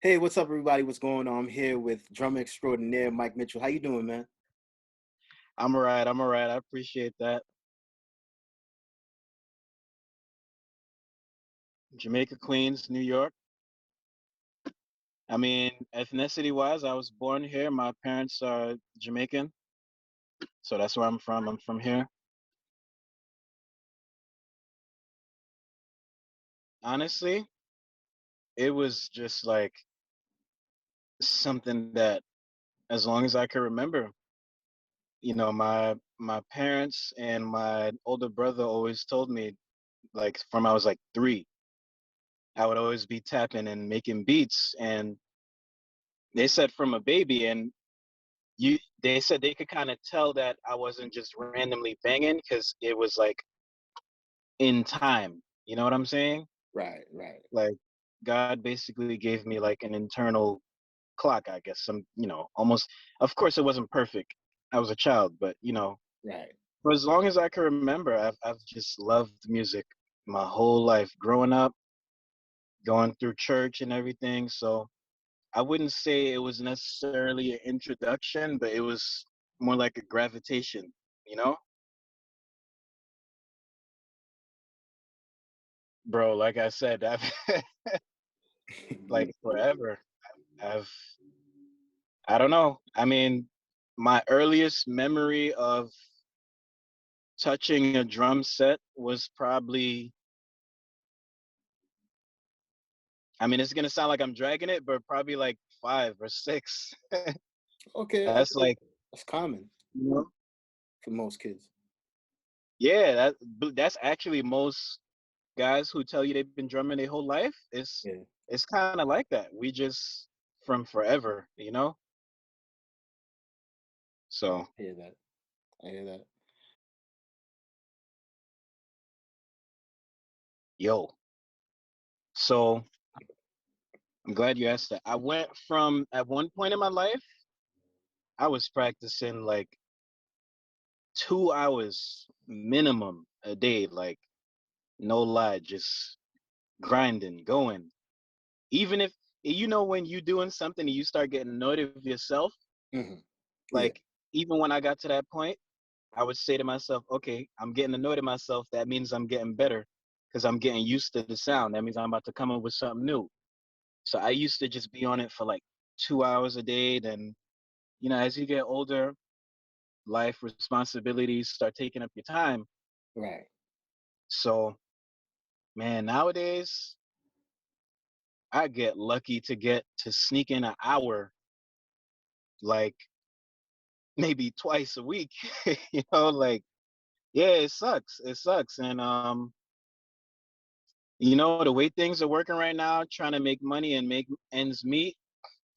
Hey, what's up, everybody? What's going on? I'm here with drummer extraordinaire Mike Mitchell. How you doing, man? I'm all right. I'm all right. I appreciate that. Jamaica, Queens, New York. I mean, ethnicity wise, I was born here. My parents are Jamaican, so that's where I'm from. I'm from here. Honestly, it was just like something that, as long as I can remember, my parents and my older brother always told me, like from I was like 3, I would always be tapping and making beats, and they said from a baby, and you they said they could kind of tell that I wasn't just randomly banging because it was like in time. You know what I'm saying? Right, right, Like God basically gave me like an internal clock, I guess. Almost, of course it wasn't perfect. I was a child, but right. for as long as I can remember, I've just loved music my whole life growing up, going through church and everything. So I wouldn't say it was necessarily an introduction, but it was more like a gravitation, you know? Bro, like I said, I've like forever. I've I don't know. I mean, my earliest memory of touching a drum set was probably, I mean, it's gonna sound like I'm dragging it, but probably like 5 or 6. Okay, That's okay. like, That's common you know, for most kids. yeah, that's actually most guys who tell you they've been drumming their whole life. Yeah, It's kind of like that. We just from forever, you know. So, I hear that. I hear that. yo, so I'm glad you asked that. I went from, at one point in my life, I was practicing like 2 hours minimum a day, like no lie, just grinding, going. Even if when you doing something and you start getting annoyed of yourself, Hmm. Yeah, like even when I got to that point, I would say to myself, okay, I'm getting annoyed at myself. That means I'm getting better because I'm getting used to the sound. That means I'm about to come up with something new. So I used to just be on it for like 2 hours a day. Then, as you get older, life responsibilities start taking up your time. right. So, man, nowadays I get lucky to get to sneak in an hour, like maybe twice a week. Like, yeah, it sucks. It sucks. And the way things are working right now, trying to make money and make ends meet,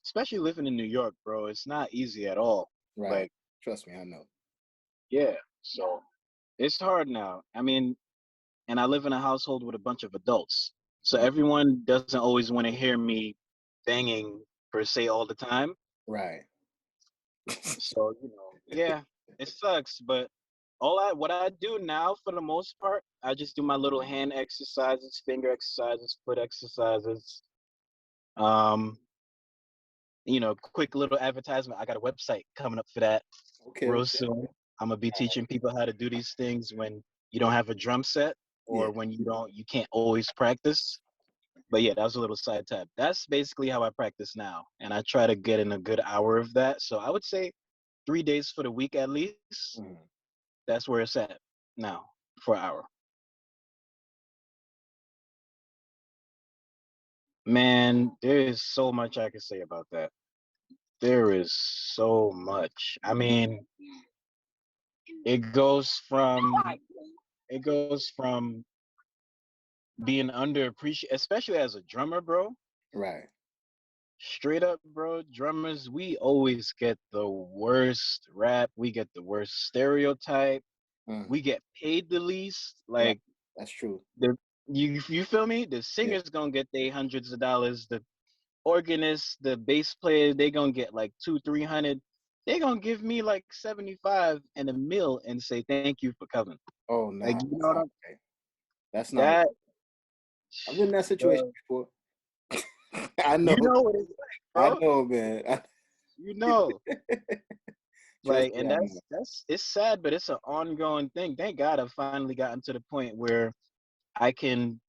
especially living in New York, bro, it's not easy at all. Right. Like, Trust me, I know. yeah. So it's hard now. I mean, and I live in a household with a bunch of adults. So Mm. everyone doesn't always want to hear me banging per se all the time. Right. So, yeah, it sucks. But what I do now for the most part, I just do my little hand exercises, finger exercises, foot exercises. Um, quick little advertisement. I got a website coming up for that Okay, real okay. soon. I'm gonna be teaching people how to do these things when you don't have a drum set Yeah. or when you can't always practice. But yeah, that was a little side tab. That's basically how I practice now, and I try to get in a good hour of that. So I would say 3 days for the week at least. Mhm. That's where it's at now for an hour. Man, there is so much I can say about that. There is so much. I mean, it goes from it goes from being underappreciated, especially as a drummer, bro. Right. Straight up, bro, drummers, we always get the worst rap. We get the worst stereotype. We Hmm. get paid the least. Right. Like That's true. the you feel me? The Yeah. singer's gonna get their hundreds of dollars. The organist, the bass player, they gonna get like 200, 300. They gonna give me like 75 and a meal and say thank you for coming. Oh, Like nah, you know that's what not I'm okay. That's not okay. that I've been in that situation bro. before. I You know. know what it's like, I bro. know, man. You know. Trust Like, me, and I know. that's it's sad, but it's an ongoing thing. Thank God I've finally gotten to the point where I can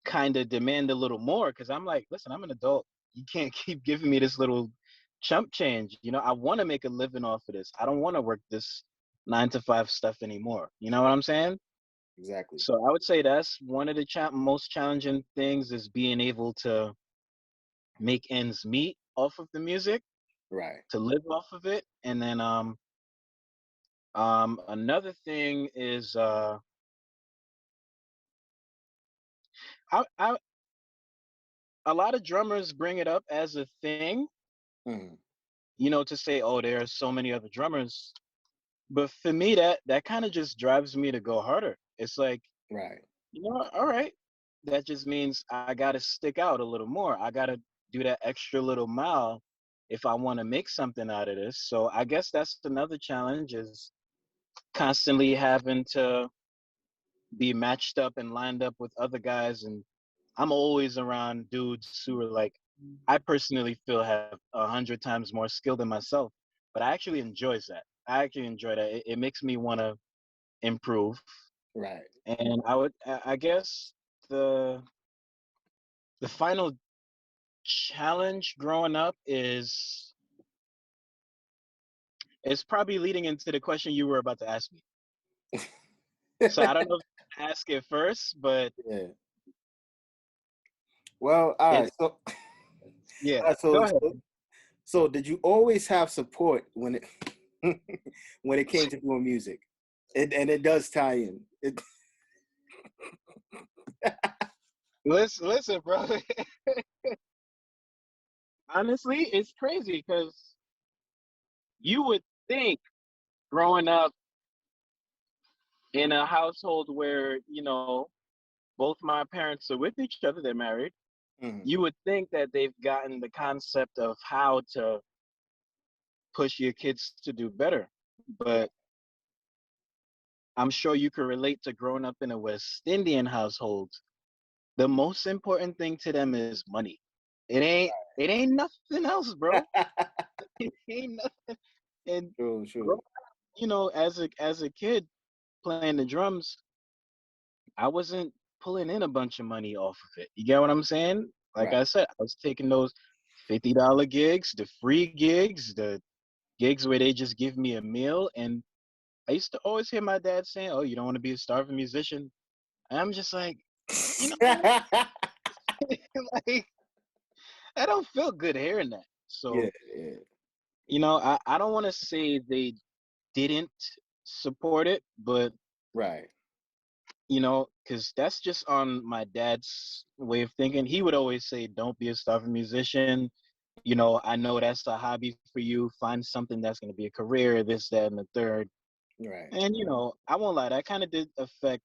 kind of demand a little more because I'm like, listen, I'm an adult. You can't keep giving me this little chump change. I want to make a living off of this. I don't want to work this 9 to 5 stuff anymore. You know what I'm saying? Exactly. So I would say that's one of the most challenging things is being able to make ends meet off of the music, Right. to live off of it. And then another thing is I a lot of drummers bring it up as a thing, Mhm. to say, oh, there are so many other drummers. But for me, that kind of just drives me to go harder. It's like, Right. what, all right, that just means I got to stick out a little more. I got to do that extra little mile if I want to make something out of this. So I guess that's another challenge is constantly having to be matched up and lined up with other guys. And I'm always around dudes who are like, I personally feel have 100 times more skill than myself, but I actually enjoys that. I actually enjoy that. It makes me want to improve. Right. And I guess the the final challenge growing up is probably leading into the question you were about to ask me. So I don't know if you ask it first, but Yeah. Well, all it right. So, yeah. all right, Go so, ahead. so, so did you always have support when it when it came to doing music? And it does tie in. Listen, bro. Honestly, it's crazy because you would think growing up in a household where, both my parents are with each other, they're married, Mhm. you would think that they've gotten the concept of how to push your kids to do better. Right. But I'm sure you can relate to growing up in a West Indian household. The most important thing to them is money. It ain't nothing else, bro. It ain't nothing. And True, grow, true. as a kid playing the drums, I wasn't pulling in a bunch of money off of it. You get what I'm saying? Like Right. I said, I was taking those $50 gigs, the free gigs, the gigs where they just give me a meal. And I used to always hear my dad saying, "Oh, you don't want to be a starving musician." And I'm just like, you know what? Like, I don't feel good hearing that. Yeah, So, yeah. I don't want to say they didn't support it, but Right. because that's just on my dad's way of thinking. He would always say, "Don't be a starving musician. I know that's a hobby for you. Find something that's going to be a career, this, that, and the third." Right. And, I won't lie, that kind of did affect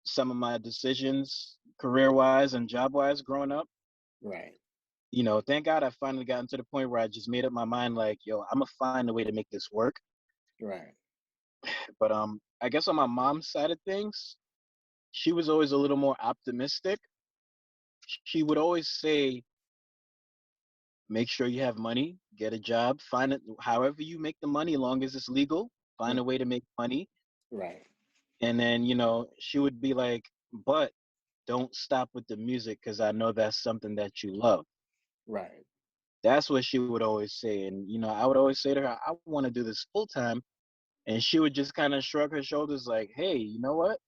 some of my decisions career wise and job wise growing up. Right. Thank God I finally gotten to the point where I just made up my mind, like, yo, I'm going to find a way to make this work. Right. But I guess on my mom's side of things, she was always a little more optimistic. She would always say, make sure you have money, get a job, find it however you make the money, as long as it's legal, Mm. find a way to make money. Right. And then, she would be like, but don't stop with the music because I know that's something that you love. Right. That's what she would always say. And, I would always say to her, I want to do this full time. And she would just kind of shrug her shoulders, like, hey, you know what?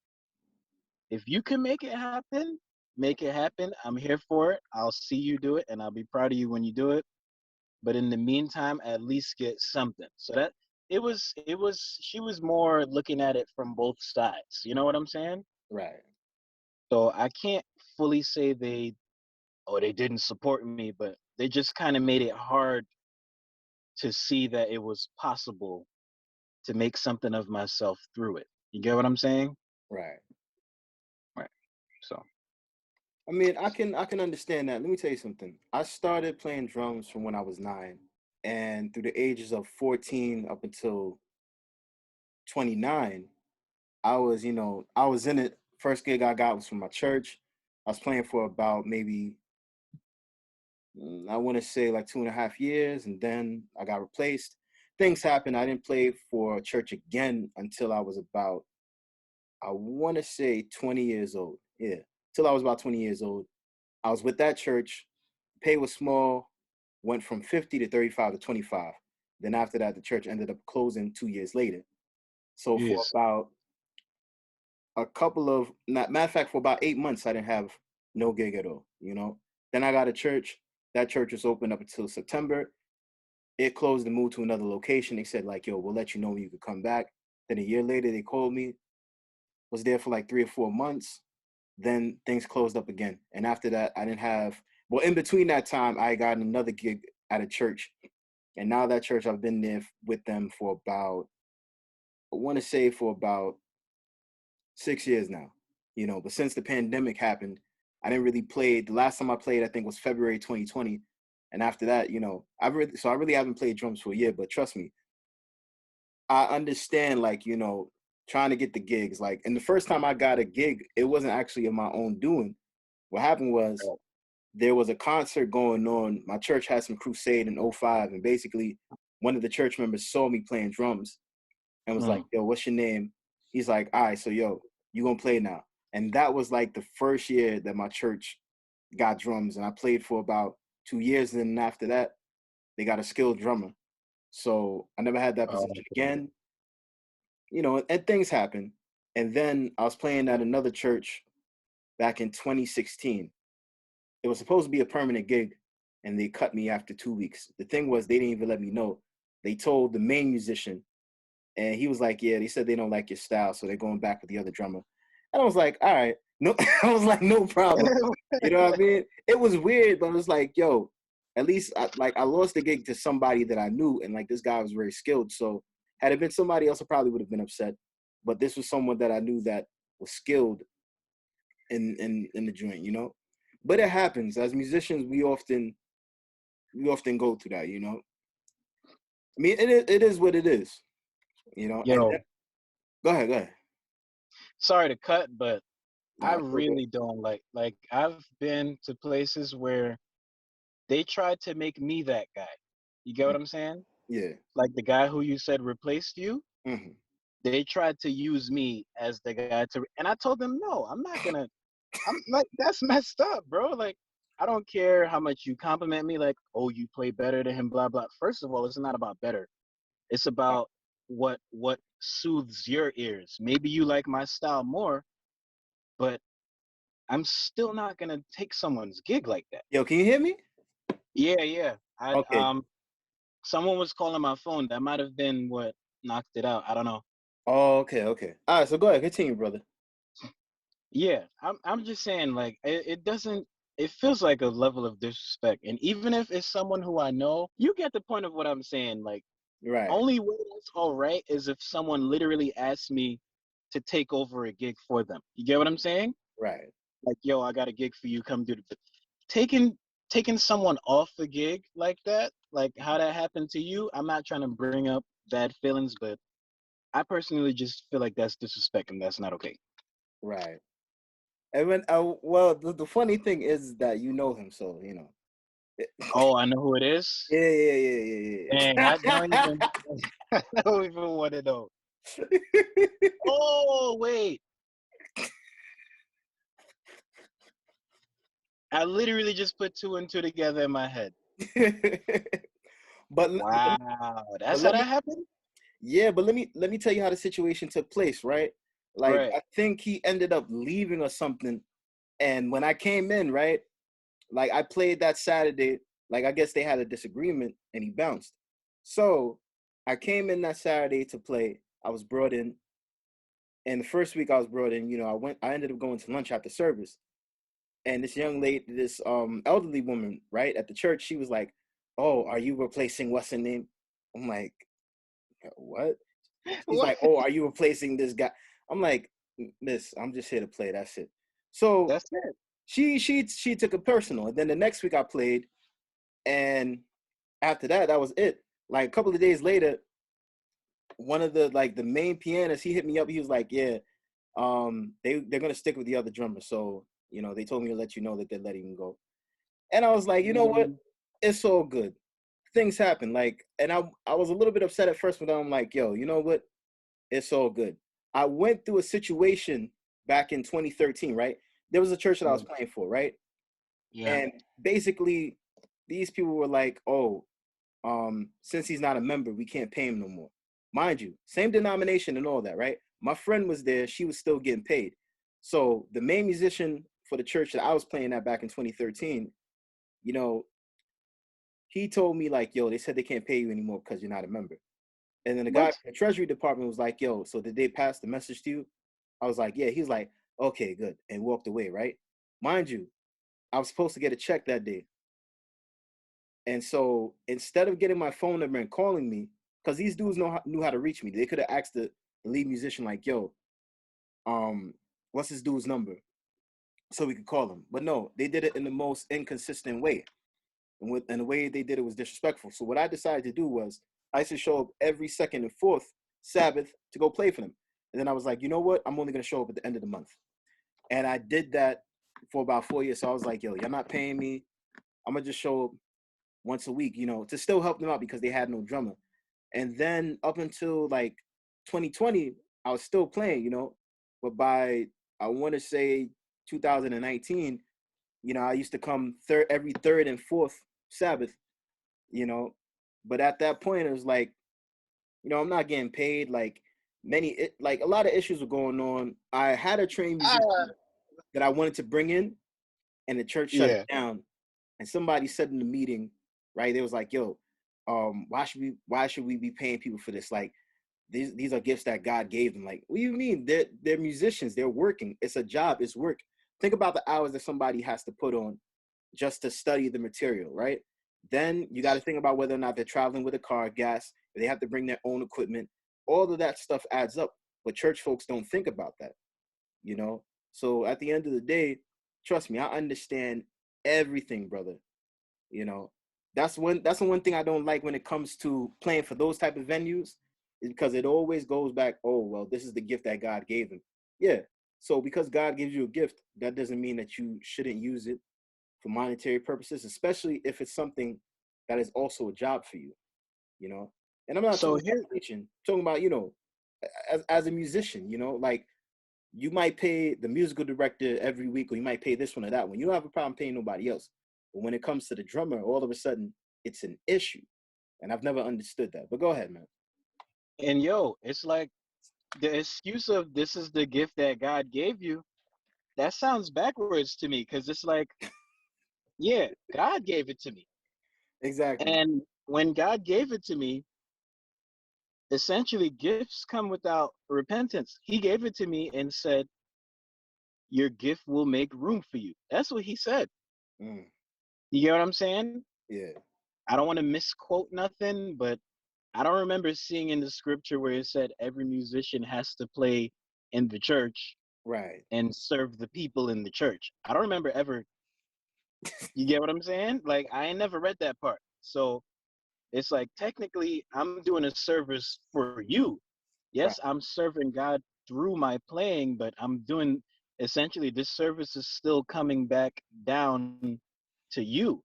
If you can make it happen, make it happen. I'm here for it. I'll see you do it and I'll be proud of you when you do it. But in the meantime, at least get something. So that she was more looking at it from both sides. You know what I'm saying? Right. So I can't fully say they didn't support me, but they just kind of made it hard to see that it was possible to make something of myself through it. You get what I'm saying? Right. Right. So I mean, I can understand that. Let me tell you something. I started playing drums from when I was 9, and through the ages of 14 up until 29, I was in it. First gig I got was from my church. I was playing for about maybe I want to say like 2.5 years, and then I got replaced. Things happened. I didn't play for church again until I was about, I want to say 20 years old. Yeah, till I was about 20 years old. I was with that church. Pay was small, went from 50 to 35 to 25. Then after that, the church ended up closing 2 years later. So for Yes. about a couple of, matter of fact, for about 8 months, I didn't have no gig at all, you know? Then I got a church. That church was open up until September. It closed and moved to another location. They said, like, yo, we'll let you know when you could come back. Then a year later, they called me, was there for like 3 or 4 months. Then things closed up again. And after that, I didn't have, well, in between that time, I got another gig at a church. And now that church, I've been there with them for about, I want to say for about 6 years now, you know. But since the pandemic happened, I didn't really play. The last time I played, I think, was February 2020. And after that, you know, I really haven't played drums for a year. But trust me, I understand, like, you know, trying to get the gigs. Like, and the first time I got a gig, it wasn't actually of my own doing. What happened was there was a concert going on. My church had some crusade in '05, and basically one of the church members saw me playing drums and was like, Mm. yo, what's your name? He's like, all right, so yo, you gonna play now. And that was like the first year that my church got drums. And I played for about 2 years. And then after that, they got a skilled drummer. So I never had that position Okay. again, you know, and things happen. And then I was playing at another church back in 2016. It was supposed to be a permanent gig, and they cut me after 2 weeks. The thing was, they didn't even let me know. They told the main musician, and he was like, "Yeah, they said they don't like your style, so they're going back with the other drummer." And I was like, "All right, no," I was like, "No problem." You know what I mean? It was weird, but it was like, "Yo, at least I lost the gig to somebody that I knew, and like this guy was very skilled. So had it been somebody else, I probably would have been upset. But this was someone that I knew that was skilled in the joint, you know. But it happens as musicians. We often go through that, you know. I mean, it is what it is, you know. And Yo, go ahead, go ahead. sorry to cut, but I Nah, it's okay. really don't like I've been to places where they tried to make me that guy. You get what I'm saying? Yeah. Like the guy who you said replaced you, Hmm. they tried to use me as the guy to, and I told them, no, I'm not gonna. I'm like, that's messed up, bro. Like, I don't care how much you compliment me, like, oh, you play better than him, blah blah. First of all, it's not about better. It's about what soothes your ears. Maybe you like my style more, but I'm still not gonna take someone's gig like that. Yo, can you hear me? Yeah, yeah. I Okay. someone was calling my phone. That might have been what knocked it out. I don't know. Oh, okay, okay. All right, so go ahead, continue, brother. Yeah, I'm just saying, like, it doesn't. It feels like a level of disrespect, and even if it's someone who I know, you get the point of what I'm saying. Like, Right, only way that's all right is if someone literally asks me to take over a gig for them. You get what I'm saying? right, Like, yo, I got a gig for you. Come do the taking taking someone off the gig like that, like how that happened to you. I'm not trying to bring up bad feelings, but I personally just feel like that's disrespect and that's not okay. right. And when, well, the funny thing is that you know him, so you know. Oh, I know who it is. Yeah, yeah, yeah, yeah, Dang, I don't yeah. even I don't even want to know. Oh wait, I literally just put two and two together in my head. but Wow, but that's how let me, that happened. yeah, but let me tell you how the situation took place, right? Like, Right. I think he ended up leaving or something, and when I came in, right, like I played that Saturday, like I guess they had a disagreement and he bounced. So I came in that Saturday to play. I was brought in, and the first week I was brought in, you know, I ended up going to lunch after service. And this young lady, this elderly woman, right, at the church, she was like, "Oh, are you replacing what's her name?" I'm like, "What?" She's What? like, "Oh, are you replacing this guy?" I'm like, "Miss, I'm just here to play. That's it." So That's it. she took it personal. And then the next week I played, and after that, that was it. Like a couple of days later, one of the main pianists, he hit me up. He was like, "Yeah, they're gonna stick with the other drummer. So you know, they told me to let you know that they're letting him go." And I was like, "You know what? Mm. it's all good. Things happen. Like, and I was a little bit upset at first, but I'm like, yo, you know what? It's all good. I went through a situation back in 2013, right? There was a church that I was Mm, playing for, right? yeah. And basically, these people were like, oh, since he's not a member, we can't pay him no more. Mind you, same denomination and all that, right? My friend was there, she was still getting paid. So the main musician for the church that I was playing at back in 2013, you know, he told me like, yo, they said they can't pay you anymore because you're not a member. And then the guy What? from the treasury department was like, yo, so did they pass the message to you? I was like, yeah. He was like, okay, good. And walked away, right? Mind you, I was supposed to get a check that day. And so instead of getting my phone number and calling me, because these dudes knew how to reach me, they could have asked the lead musician, like, yo, what's this dude's number? So we could call him. But no, they did it in the most inconsistent way. And the way they did it was disrespectful. So what I decided to do was I used to show up every second and fourth Sabbath to go play for them. And then I was like, you know what? I'm only gonna show up at the end of the month. And I did that for about 4 years. So I was like, yo, you're not paying me. I'm gonna just show up once a week, to still help them out because they had no drummer. And then up until like 2020, I was still playing. But by I want to say 2019, I used to come every third and fourth Sabbath, you know. But at that point, it was like, I'm not getting paid. Like like a lot of issues were going on. I had a trained Ah, musician that I wanted to bring in, and the church shut it yeah. down. And somebody said in the meeting, right? They was like, "Yo, why should we be paying people for this? Like, these are gifts that God gave them. Like, what do you mean? They're musicians. They're working. It's a job. It's work. Think about the hours that somebody has to put on just to study the material, right? Then you got to think about whether or not they're traveling with a car, gas, if they have to bring their own equipment. All of that stuff adds up. But church folks don't think about that, you know? So at the end of the day, trust me, I understand everything, brother. You know, that's the one thing I don't like when it comes to playing for those type of venues, is because it always goes back, oh well, this is the gift that God gave him. Yeah. So because God gives you a gift, that doesn't mean that you shouldn't use it for monetary purposes, especially if it's something that is also a job for you, you know. And I'm not So talking about here, preaching, I'm talking about, as a musician, like you might pay the musical director every week, or you might pay this one or that one. You don't have a problem paying nobody else. But when it comes to the drummer, all of a sudden it's an issue. And I've never understood that. But go ahead, man. and yo, it's like the excuse of this is the gift that God gave you. That sounds backwards to me because it's like, yeah, God gave it to me. Exactly. And when God gave it to me, essentially gifts come without repentance. He gave it to me and said, your gift will make room for you. That's what he said. Mm, You get what I'm saying? yeah. I don't want to misquote nothing, but I don't remember seeing in the scripture where it said every musician has to play in the church Right. and serve the people in the church. I don't remember ever. You get what I'm saying? Like I ain't never read that part. So it's like technically I'm doing a service for you. Yes, Right. I'm serving God through my playing, but I'm doing essentially this service is still coming back down to you.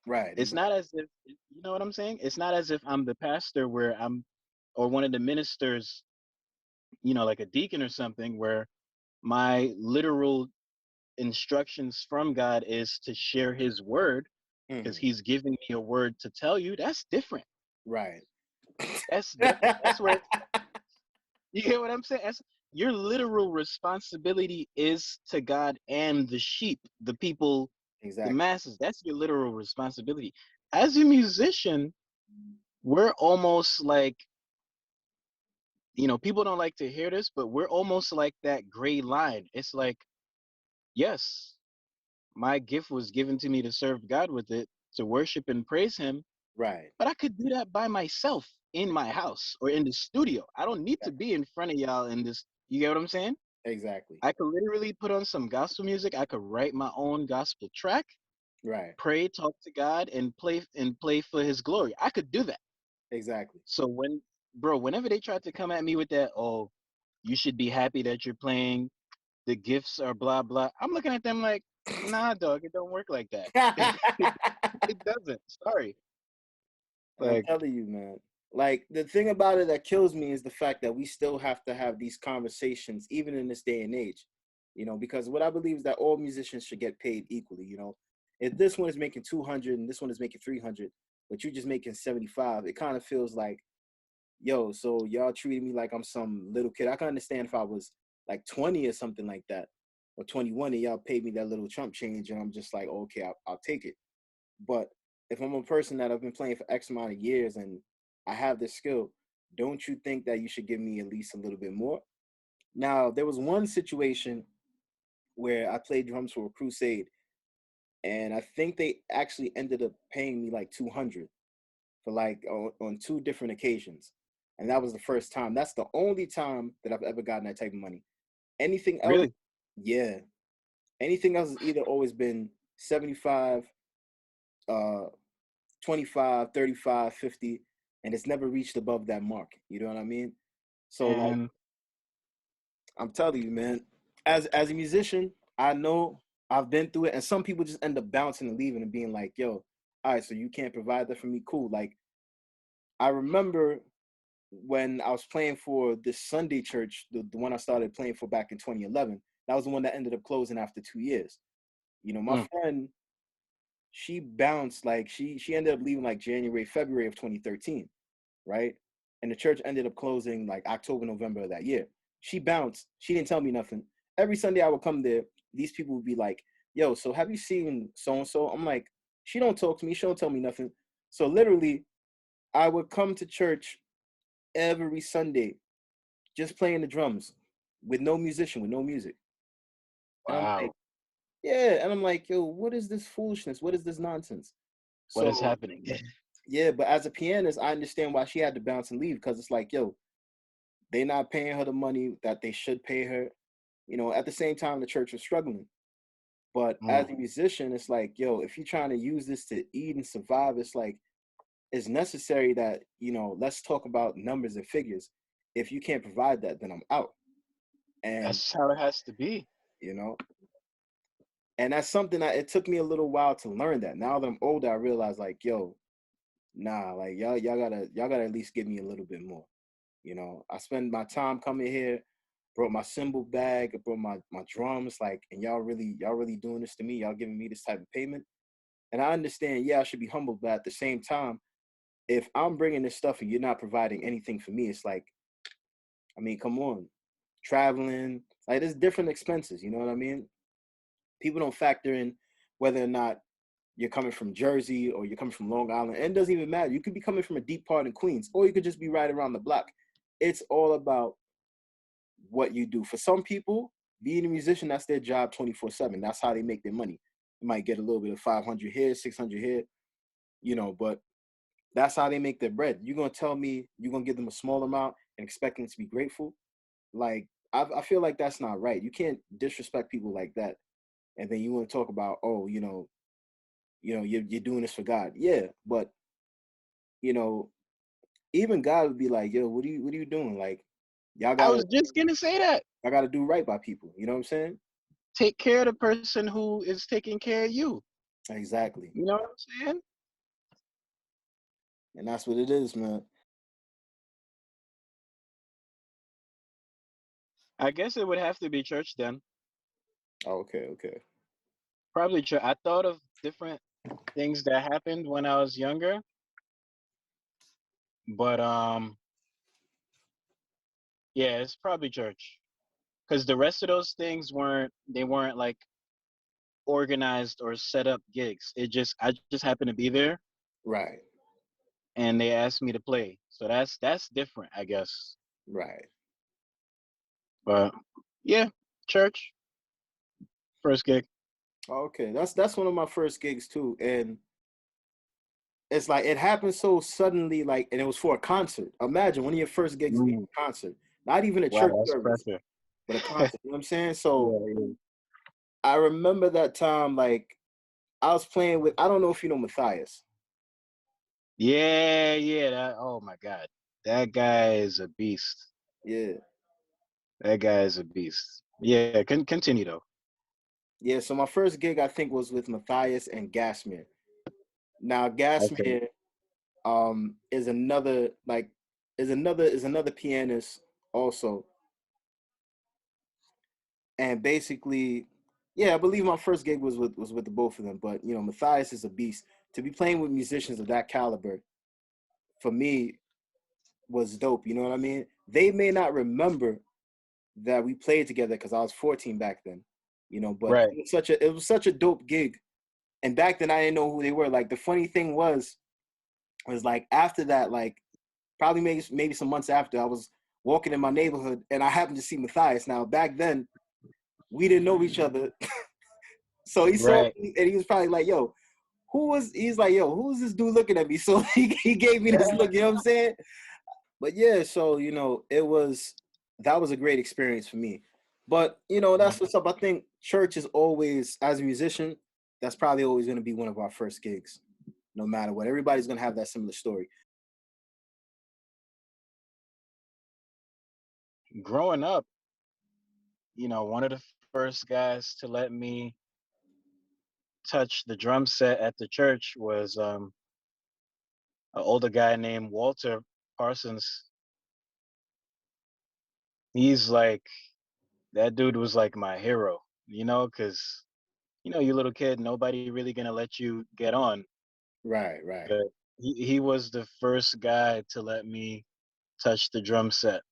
Right. It's Exactly. not as if you know what I'm saying? It's not as if I'm the pastor where I'm or one of the ministers, like a deacon or something where my literal instructions from God is to share his word because Hmm. he's giving me a word to tell you. That's different. Right. That's different. That's where you get what I'm saying? Your literal responsibility is to God and the sheep, the people, the Exactly. masses. That's your literal responsibility. As a musician, we're almost like, people don't like to hear this, but we're almost like that gray line. It's like, yes, my gift was given to me to serve God with it, to worship and praise Him, Right. but I could do that by myself in my house or in the studio. I don't need Yeah. to be in front of y'all in this. You get what I'm saying? Exactly. I could literally put on some gospel music. I could write my own gospel track, Right. pray, talk to God, and play for His glory. I could do that. Exactly. So whenever they try to come at me with that, oh, you should be happy that you're playing. The gifts are blah blah. I'm looking at them like, Nah, dog, it don't work like that. It doesn't. Sorry. I'm Like, telling you, man. Like the thing about it that kills me is the fact that we still have to have these conversations, even in this day and age. Because what I believe is that all musicians should get paid equally. If this one is making 200 and this one is making 300, but you're just making 75, it kind of feels like, yo, so y'all treating me like I'm some little kid. I can understand if I was like 20 or something like that, or 21, and y'all paid me that little chump change, and I'm just like, okay, I'll take it. But if I'm a person that I've been playing for X amount of years and I have this skill, don't you think that you should give me at least a little bit more? Now, there was one situation where I played drums for a crusade, and I think they actually ended up paying me like 200 for like on two different occasions. And that was the first time. That's the only time that I've ever gotten that type of money. Anything else, really? yeah. Anything else has either always been 75, uh, 25, 35, 50, and it's never reached above that mark. You know what I mean? So like And I'm telling you, man, as a musician, I know I've been through it, and some people just end up bouncing and leaving and being like, yo, all right, so you can't provide that for me. Cool. Like I remember when I was playing for this Sunday church, the one I started playing for back in 2011, that was the one that ended up closing after 2 years. My mm, friend, she bounced like she ended up leaving like January, February of 2013, right? And the church ended up closing like October, November of that year. She bounced. She didn't tell me nothing. Every Sunday I would come there. These people would be like, "Yo, so have you seen so and so?" I'm like, "She don't talk to me. She don't tell me nothing." So literally, I would come to church every Sunday, just playing the drums with no musician, with no music. And I'm like, wow, yeah. And I'm like, yo, what is this foolishness? What is this nonsense? what is So happening? yeah, but as a pianist, I understand why she had to bounce and leave because it's like, yo, they're not paying her the money that they should pay her. At the same time, the church was struggling. But as Mm, a musician, it's like, yo, if you're trying to use this to eat and survive, it's like, it's necessary that, let's talk about numbers and figures. If you can't provide that, then I'm out. And, that's how it has to be. you know, and that's something that it took me a little while to learn that. Now that I'm older, I realize like, yo, nah, like y'all gotta at least give me a little bit more. I spend my time coming here, brought my cymbal bag, I brought my drums, like, and y'all really doing this to me. Y'all giving me this type of payment, and I understand. Yeah, I should be humble, but at the same time, if I'm bringing this stuff and you're not providing anything for me, it's like, I mean, come on, traveling, like there's different expenses. You know what I mean? People don't factor in whether or not you're coming from Jersey or you're coming from Long Island. And it doesn't even matter. You could be coming from a deep part in Queens, or you could just be right around the block. It's all about what you do. For some people, being a musician, that's their job 24/7. That's how they make their money. You might get a little bit of 500 here, 600 here, but that's how they make their bread. You're going to tell me you're going to give them a small amount and expect them to be grateful? Like, I feel like that's not right. You can't disrespect people like that. And then you want to talk about, oh, you're doing this for God. Yeah, but you know, even God would be like, yo, what are you doing? Like, y'all I gotta was just gonna say that. y'all gotta do right by people. You know what I'm saying? Take care of the person who is taking care of you. Exactly. You know what I'm saying? And that's what it is, man. I guess it would have to be church then. Oh, okay, okay. Probably church. I thought of different things that happened when I was younger, but yeah, it's probably church. Because the rest of those things weren't like organized or set up gigs. I just happened to be there Right, and they asked me to play. So that's different, I guess. right. But yeah, church, first gig. Okay. That's one of my first gigs too. And it's like it happened so suddenly, like, and it was for a concert. Imagine one of your first gigs being Mm, a concert. Not even a wow, church that's service, pressure. but a concert. You know what I'm saying? So Yeah, yeah. I remember that time, like I was playing with, I don't know if you know Matthias. Yeah, yeah, that oh my God. That guy is a beast. Yeah. That guy is a beast. Yeah, continue though. Yeah, so my first gig I think was with Matthias and Gasmere. Now Okay. Gasmere is another like is another pianist also. And basically, yeah, I believe my first gig was with the both of them. But you know, Matthias is a beast. To be playing with musicians of that caliber, for me, was dope. You know what I mean? They may not remember that we played together because I was 14 back then. You know, but Right. it was such a dope gig. And back then I didn't know who they were. Like the funny thing was like after that, like probably maybe some months after, I was walking in my neighborhood and I happened to see Matthias. Now back then we didn't know each other. So he saw Right. me and he was probably like, yo, he's like, yo, who's this dude looking at me? So he gave me this look, you know what I'm saying? But yeah, so you know, that was a great experience for me. But you know, that's what's up. I think church is always, as a musician, that's probably always gonna be one of our first gigs, no matter what. Everybody's gonna have that similar story. Growing up, one of the first guys to let me touch the drum set at the church was an older guy named Walter Parsons. He's like that dude was like my hero, because you little kid, nobody really gonna let you get on. Right, right, But he was the first guy to let me touch the drum set.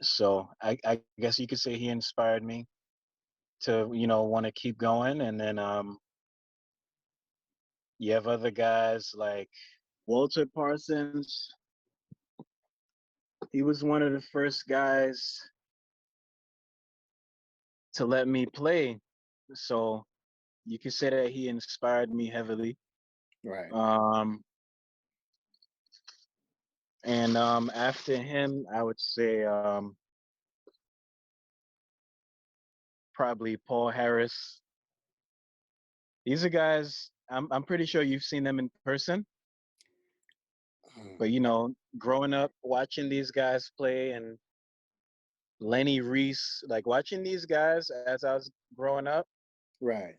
So I guess you could say he inspired me to, want to keep going. And then you have other guys like Walter Parsons. He was one of the first guys to let me play. So you could say that he inspired me heavily. right. Um, and after him, I would say probably Paul Harris. These are guys. I'm pretty sure you've seen them in person, Mm, but growing up watching these guys play and Lenny Reese, like watching these guys as I was growing up, right,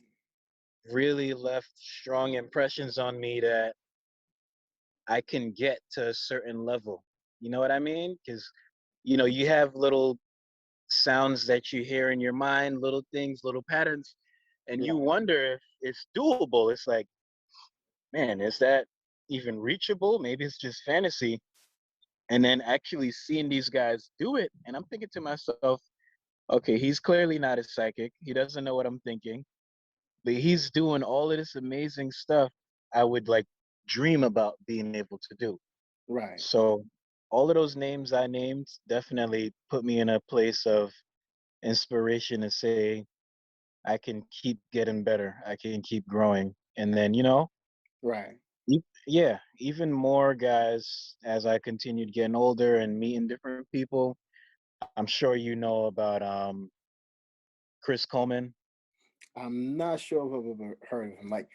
really left strong impressions on me that I can get to a certain level. You know what I mean? Because you have little sounds that you hear in your mind, little things, little patterns, and you right, wonder if it's doable. It's like, man, is that even reachable? Maybe it's just fantasy. And then actually seeing these guys do it, and I'm thinking to myself, okay, he's clearly not a psychic. He doesn't know what I'm thinking, but he's doing all of this amazing stuff I would like dream about being able to do. right, So all of those names I named definitely put me in a place of inspiration to say I can keep getting better. I can keep growing. And then, right. yeah, even more guys as I continued getting older and meeting different people. I'm sure you know about Chris Coleman. I'm not sure if I've ever heard of him. Like,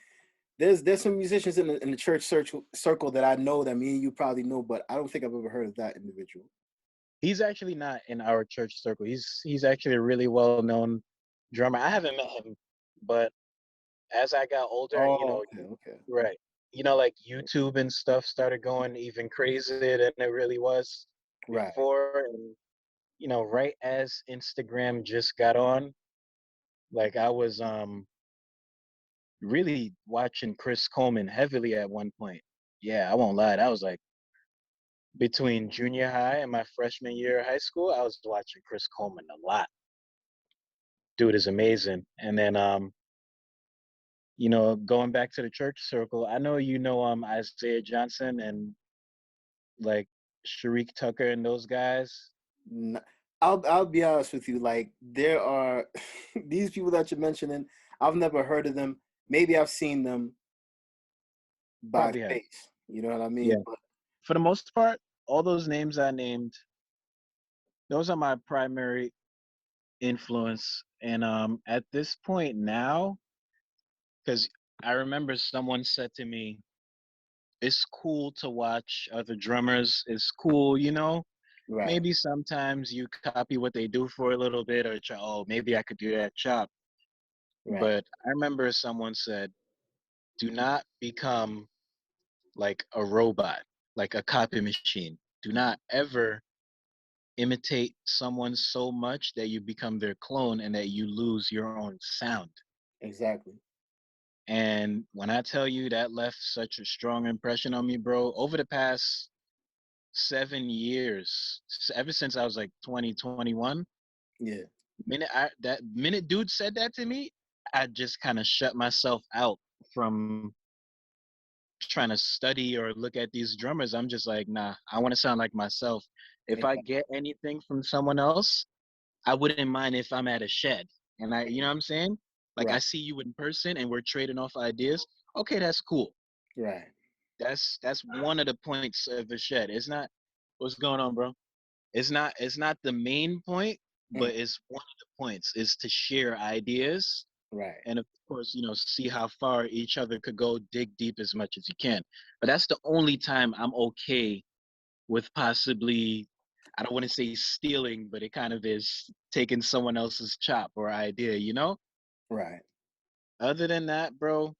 there's some musicians in the church circle that I know that me and you probably know, but I don't think I've ever heard of that individual. He's actually not in our church circle. He's actually a really well known drummer. I haven't met him, but as I got older, Oh, okay, okay. right, like YouTube and stuff started going even crazier than it really was Right, before, and right as Instagram just got on, like I was really watching Chris Coleman heavily at one point. Yeah, I won't lie. That was like between junior high and my freshman year of high school, I was watching Chris Coleman a lot. Dude is amazing. And then going back to the church circle, I know Isaiah Johnson and like Sharik Tucker and those guys. N- I'll be honest with you. Like there are these people that you're mentioning. I've never heard of them. Maybe I've seen them by Probably have. face. You know what I Yeah. mean? But For the most part, all those names I named, those are my primary influence. And at this point now, because I remember someone said to me, it's cool to watch other drummers. It's cool, right, maybe sometimes you copy what they do for a little bit or try, oh, maybe I could do that chop. Right. But I remember someone said, "Do not become like a robot, like a copy machine. Do not ever imitate someone so much that you become their clone and that you lose your own sound." Exactly. And when I tell you that left such a strong impression on me, bro, over the past 7 years, ever since I was like 20, 21, Yeah. that minute dude said that to me, I just kind of shut myself out from trying to study or look at these drummers. I'm just like, nah, I want to sound like myself. If I Exactly. get anything from someone else, I wouldn't mind if I'm at a shed and you know what I'm saying? Like I Right. see you in person and we're trading off ideas. Okay, that's cool. Right. That's one of the points of the shed. It's not what's going on, bro. It's not the main point, Mm. but it's one of the points is to share ideas Right. and of course, see how far each other could go, dig deep as much as you can. But that's the only time I'm okay with possibly, I don't want to say stealing, but it kind of is taking someone else's chop or idea, you know? Right. Other than that, bro,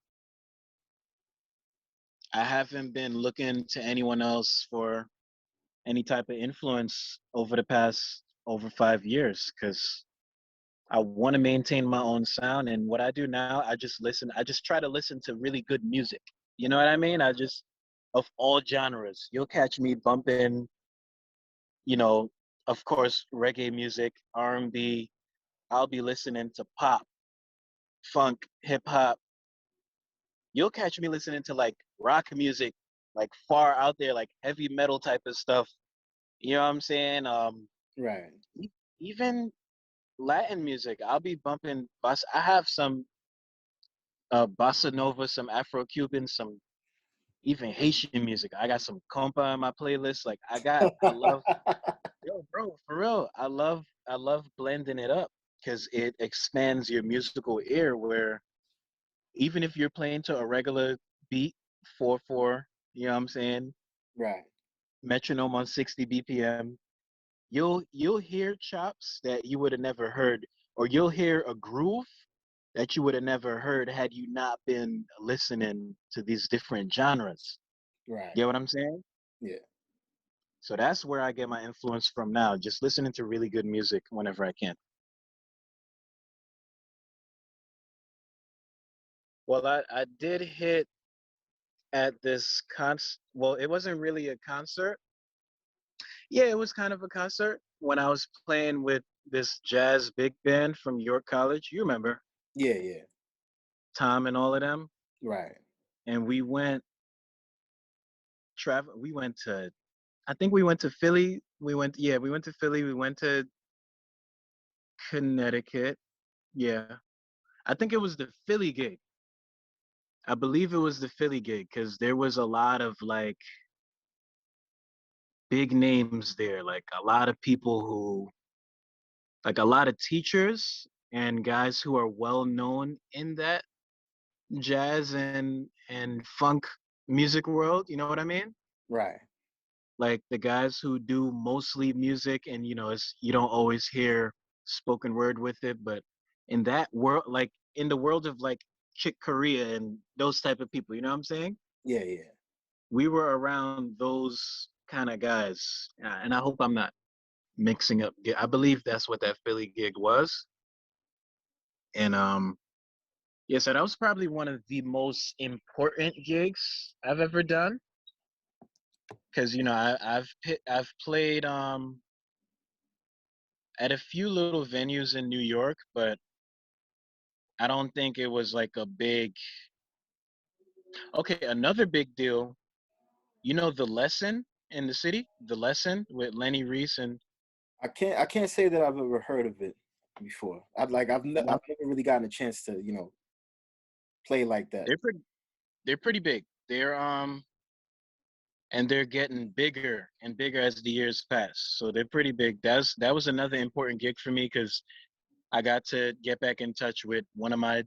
I haven't been looking to anyone else for any type of influence over the past over 5 years because I want to maintain my own sound. And what I do now, I just listen. I just try to listen to really good music. You know what I mean? I just, of all genres, you'll catch me bumping, you know, of course, reggae music, R&B. I'll be listening to pop, funk, hip hop. You'll catch me listening to like rock music, like far out there, like heavy metal type of stuff. You know what I'm saying? Right. E- Even Latin music. I'll be bumping I have some bossa nova, some Afro Cuban, some even Haitian music. I got some compa in my playlist. Like I love, yo, bro, for real. I love blending it up because it expands your musical ear. Where even if you're playing to a regular beat, 4/4, you know what I'm saying, Right. metronome on 60 BPM, you'll hear chops that you would have never heard, or you'll hear a groove that you would have never heard had you not been listening to these different genres. Right. Get what I'm saying? Yeah. So that's where I get my influence from now, just listening to really good music whenever I can. Well, I did hit at this well, it wasn't really a concert. Yeah, it was kind of a concert when I was playing with this jazz big band from York College. You remember Yeah. Yeah. Tom and all of them? Right. And we went to, I think we went to Philly. We went to Philly. We went to Connecticut. Yeah. I think it was the Philly gig. I believe it was the Philly gig because there was a lot of like big names there, like a lot of people who, like a lot of teachers and guys who are well known in that jazz and funk music world. You know what I mean? Right. Like the guys who do mostly music, and you don't always hear spoken word with it, but in that world, like in the world of like Chick Corea and those type of people, you know what I'm saying? Yeah. Yeah. We were around those kind of guys, and I hope I'm not mixing up. I believe that's what that Philly gig was, and yeah, so that was probably one of the most important gigs I've ever done because I've played at a few little venues in New York, but I don't think it was like a big. Okay, another big deal. You know the lesson in the city, the lesson with Lenny Reese and I can't say that I've ever heard of it before. I've never really gotten a chance to play like that. they're pretty they're pretty big. They're getting bigger and bigger as the years pass. So they're pretty big. That was another important gig for me because I got to get back in touch with one of my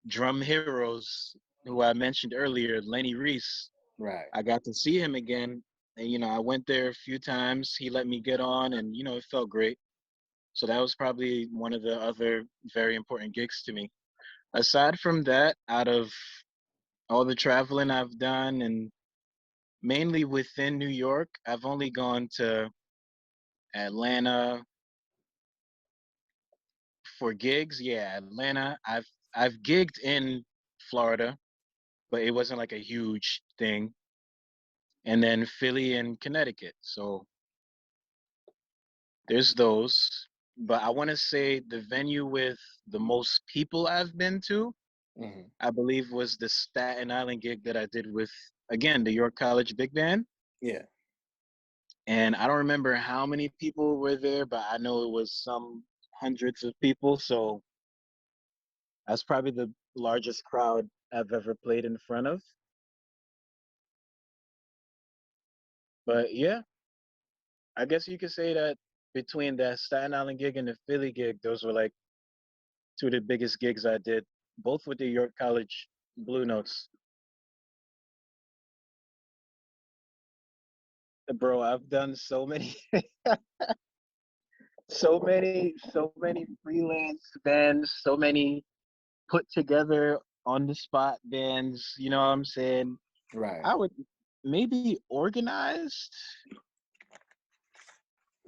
drum heroes who I mentioned earlier, Lenny Reese. Right. I got to see him again, and I went there a few times. He let me get on, and it felt great. So that was probably one of the other very important gigs to me. Aside from that, out of all the traveling I've done and mainly within New York, I've only gone to Atlanta for gigs. Yeah, Atlanta. I've gigged in Florida, but it wasn't like a huge thing. And then Philly and Connecticut. So there's those. But I want to say the venue with the most people I've been to, Hmm. I believe, was the Staten Island gig that I did with, again, the York College Big Band. Yeah. And I don't remember how many people were there, but I know it was some hundreds of people. So that's probably the largest crowd I've ever played in front of. But yeah, I guess you could say that between that Staten Island gig and the Philly gig, those were like two of the biggest gigs I did, both with the York College Blue Notes. Bro, I've done so many, so many freelance bands, so many put together on the spot bands. You know what I'm saying? Right. I would maybe organized.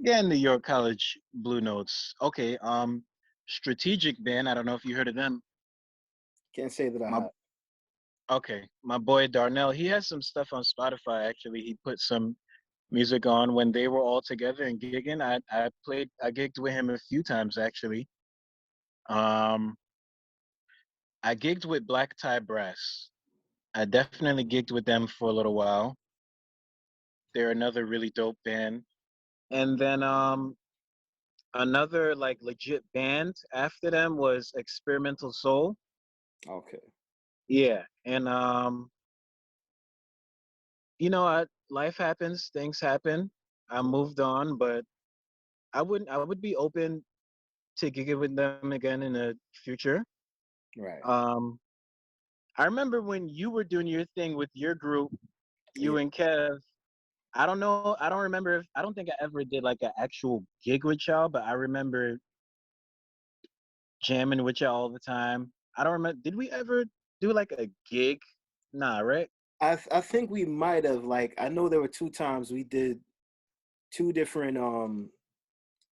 Again, the York College Blue Notes. Okay, Strategic Band. I don't know if you heard of them. Can't say that I My have. okay, my boy Darnell. He has some stuff on Spotify. Actually, he put some music on when they were all together and gigging. I gigged with him a few times actually. Um, I gigged with Black Tie Brass. I definitely gigged with them for a little while. They're another really dope band. And then another like legit band after them was Experimental Soul. Okay. Yeah. And life happens, things happen. I moved on, but I would be open to gigging with them again in the future. Right. Um I remember when you were doing your thing with your group, Yeah. you and Kev. I don't know. I don't remember if I don't think I ever did like an actual gig with y'all, but I remember jamming with y'all all the time. I don't remember. Did we ever do like a gig? Nah, right? I think we might have, like, I know there were two times we did two different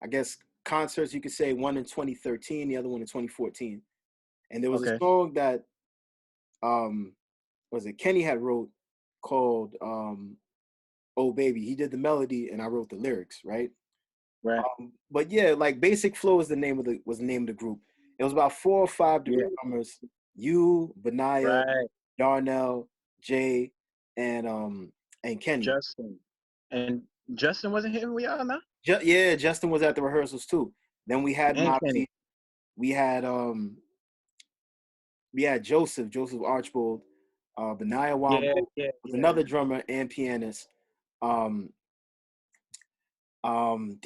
I guess concerts, you could say, one in 2013, the other one in 2014. And there was a Okay. song that um was it Kenny had wrote called Oh Baby. He did the melody and I wrote the lyrics, right? Right. But yeah, like Basic Flow is the name of the group. It was about four or five Yeah. different drummers. You, Benaya, Right. Darnell, Jay, and Kenny. Justin. And Justin wasn't hitting with y'all, no? Yeah, Justin was at the rehearsals too. Then we had And Kenny. Moxie. We had Joseph Archbold, Benaya Yeah, Wamble yeah, was yeah. another drummer and pianist. Um, dang,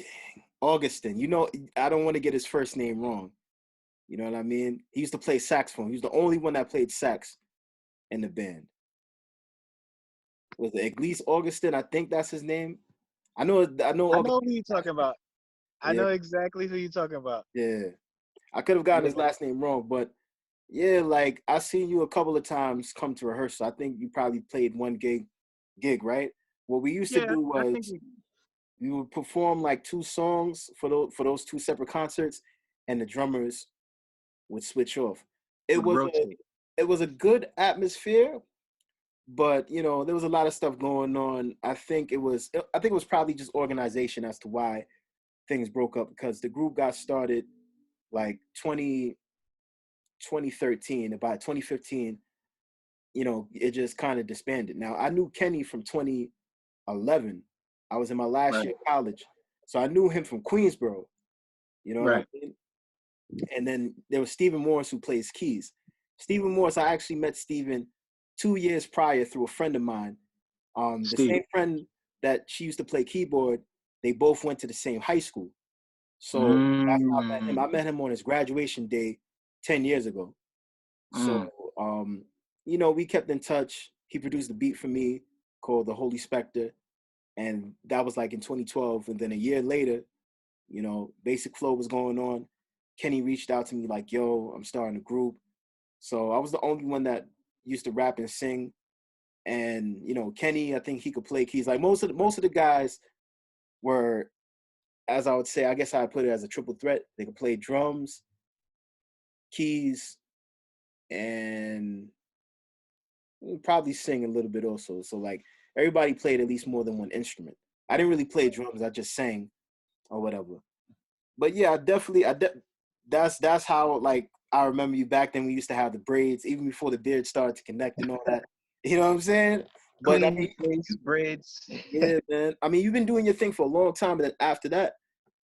Augustin. You know, I don't want to get his first name wrong. You know what I mean? He used to play saxophone. He was the only one that played sax in the band. Was it Eglise Augustin? I think that's his name. I know I know Augustin. who you're talking about. I Yeah, know exactly who you're talking about. yeah. I could have gotten Yeah. his last name wrong, but yeah, like I seen you a couple of times come to rehearsal. I think you probably played one gig, right? What we used to Yeah, do I think was we would perform like two songs for those two separate concerts, and the drummers would switch off. It would was a rotate. it was a good atmosphere, but you know there was a lot of stuff going on. I think it was probably just organization as to why things broke up, because the group got started like 2013. About 2015, you know, it just kind of disbanded. Now I knew Kenny from 2011. I was in my last Right. year of college, so I knew him from Queensboro. You know what I Right. mean? And then there was Stephen Morris, who plays keys. Stephen Morris, I actually met Stephen 2 years prior through a friend of mine. The Steve. same friend that she used to play keyboard, they both went to the same high school. So that's how I met him. Mm, I met him on his graduation day 10 years ago. So, mm. um, you know, we kept in touch. He produced a beat for me called The Holy Spectre. And that was like in 2012. And then a year later, you know, Basic Flow was going on. Kenny reached out to me like, yo, I'm starting a group. So I was the only one that used to rap and sing. And Kenny, I think he could play keys. Like most of the guys were, as I would say, I guess I put it as a triple threat. They could play drums, keys, and probably sing a little bit also. So like everybody played at least more than one instrument. I didn't really play drums. I just sang or whatever. But yeah, that's how like I remember you back then. We used to have the braids even before the beard started to connect and all that. You know what I'm saying? But I Clean mean, face braids. yeah, man. I mean, you've been doing your thing for a long time, and then after that,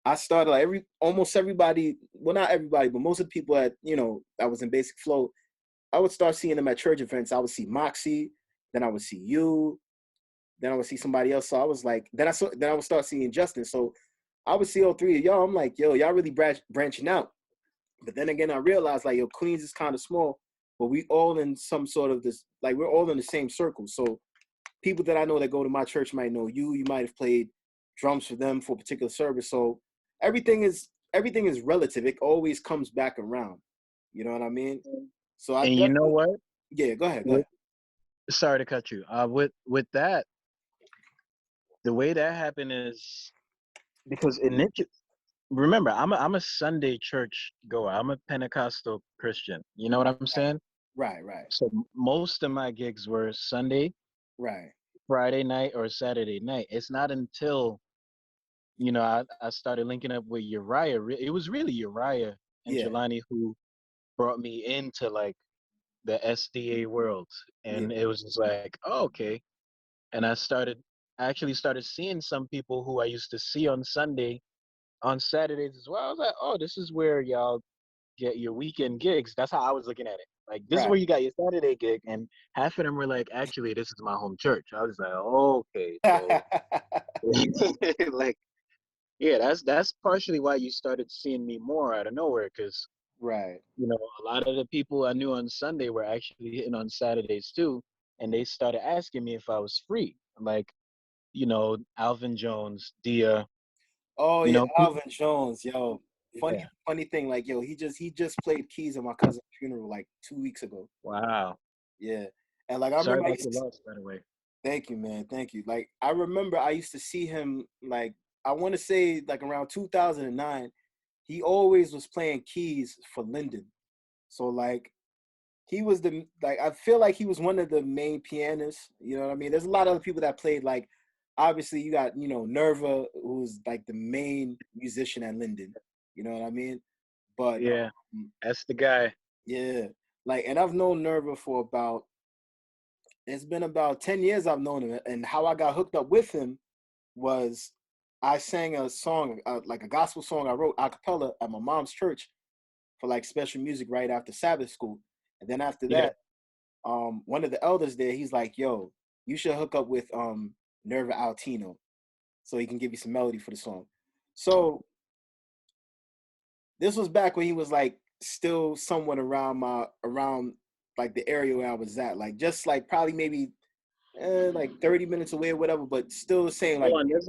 I started like almost everybody. Well, not everybody, but most of the people that was in Basic Flow. I would start seeing them at church events. I would see Moxie, then I would see you, then I would see somebody else. So I was like, then I would start seeing Justin. So I would see all three of y'all. I'm like, yo, y'all really branching out. But then again, I realized like, yo, Queens is kind of small, but we all in some sort of this, like we're all in the same circle. So people that I know that go to my church might know you. You might have played drums for them for a particular service. So everything is relative. It always comes back around. You know what I mean? So I And you know definitely, what? yeah. Go ahead. Go With, ahead. sorry to cut you. With that, the way that happened is because remember, I'm a Sunday church goer. I'm a Pentecostal Christian. You know what I'm saying? Right. Right. So most of my gigs were Sunday, Right. Friday night, or Saturday night. It's not until I started linking up with Uriah. It was really Uriah and Yeah. Jelani who brought me into like the SDA world, Yeah. and it was just like, oh, okay. And I actually started seeing some people who I used to see on Sunday, on Saturdays as well. I was like, oh, this is where y'all get your weekend gigs. That's how I was looking at it. Like, this is Right. where you got your Saturday gig, and half of them were like, actually, this is my home church. I was like, oh, okay, so like, yeah, that's partially why you started seeing me more out of nowhere, because Right. a lot of the people I knew on Sunday were actually hitting on Saturdays too, and they started asking me if I was free. Like, Alvin Jones, Dia, Oh you yeah, know, Alvin Jones, yo. yeah. Funny thing, like yo, he just played keys at my cousin's funeral like 2 weeks ago. Wow. Yeah, and like I Sorry remember, about your loss, by the way. thank you, man, thank you. Like I remember, I used to see him like I want to say like around 2009. He always was playing keys for Linden. So like he was I feel like he was one of the main pianists. You know what I mean? There's a lot of other people that played like. Obviously, you got Nerva, who's like the main musician at Linden. You know what I mean? But Yeah, that's the guy. yeah, like, and I've known Nerva for about. It's been about 10 years I've known him, and how I got hooked up with him was I sang a song, like a gospel song I wrote a cappella at my mom's church for like special music right after Sabbath school, and then after Yeah. that, one of the elders there, he's like, "Yo, you should hook up with Nerva Altino, so he can give you some melody for the song." So this was back when he was like still somewhat around like the area where I was at, like just like probably maybe like 30 minutes away or whatever, but still the same. Like, Hold on, there's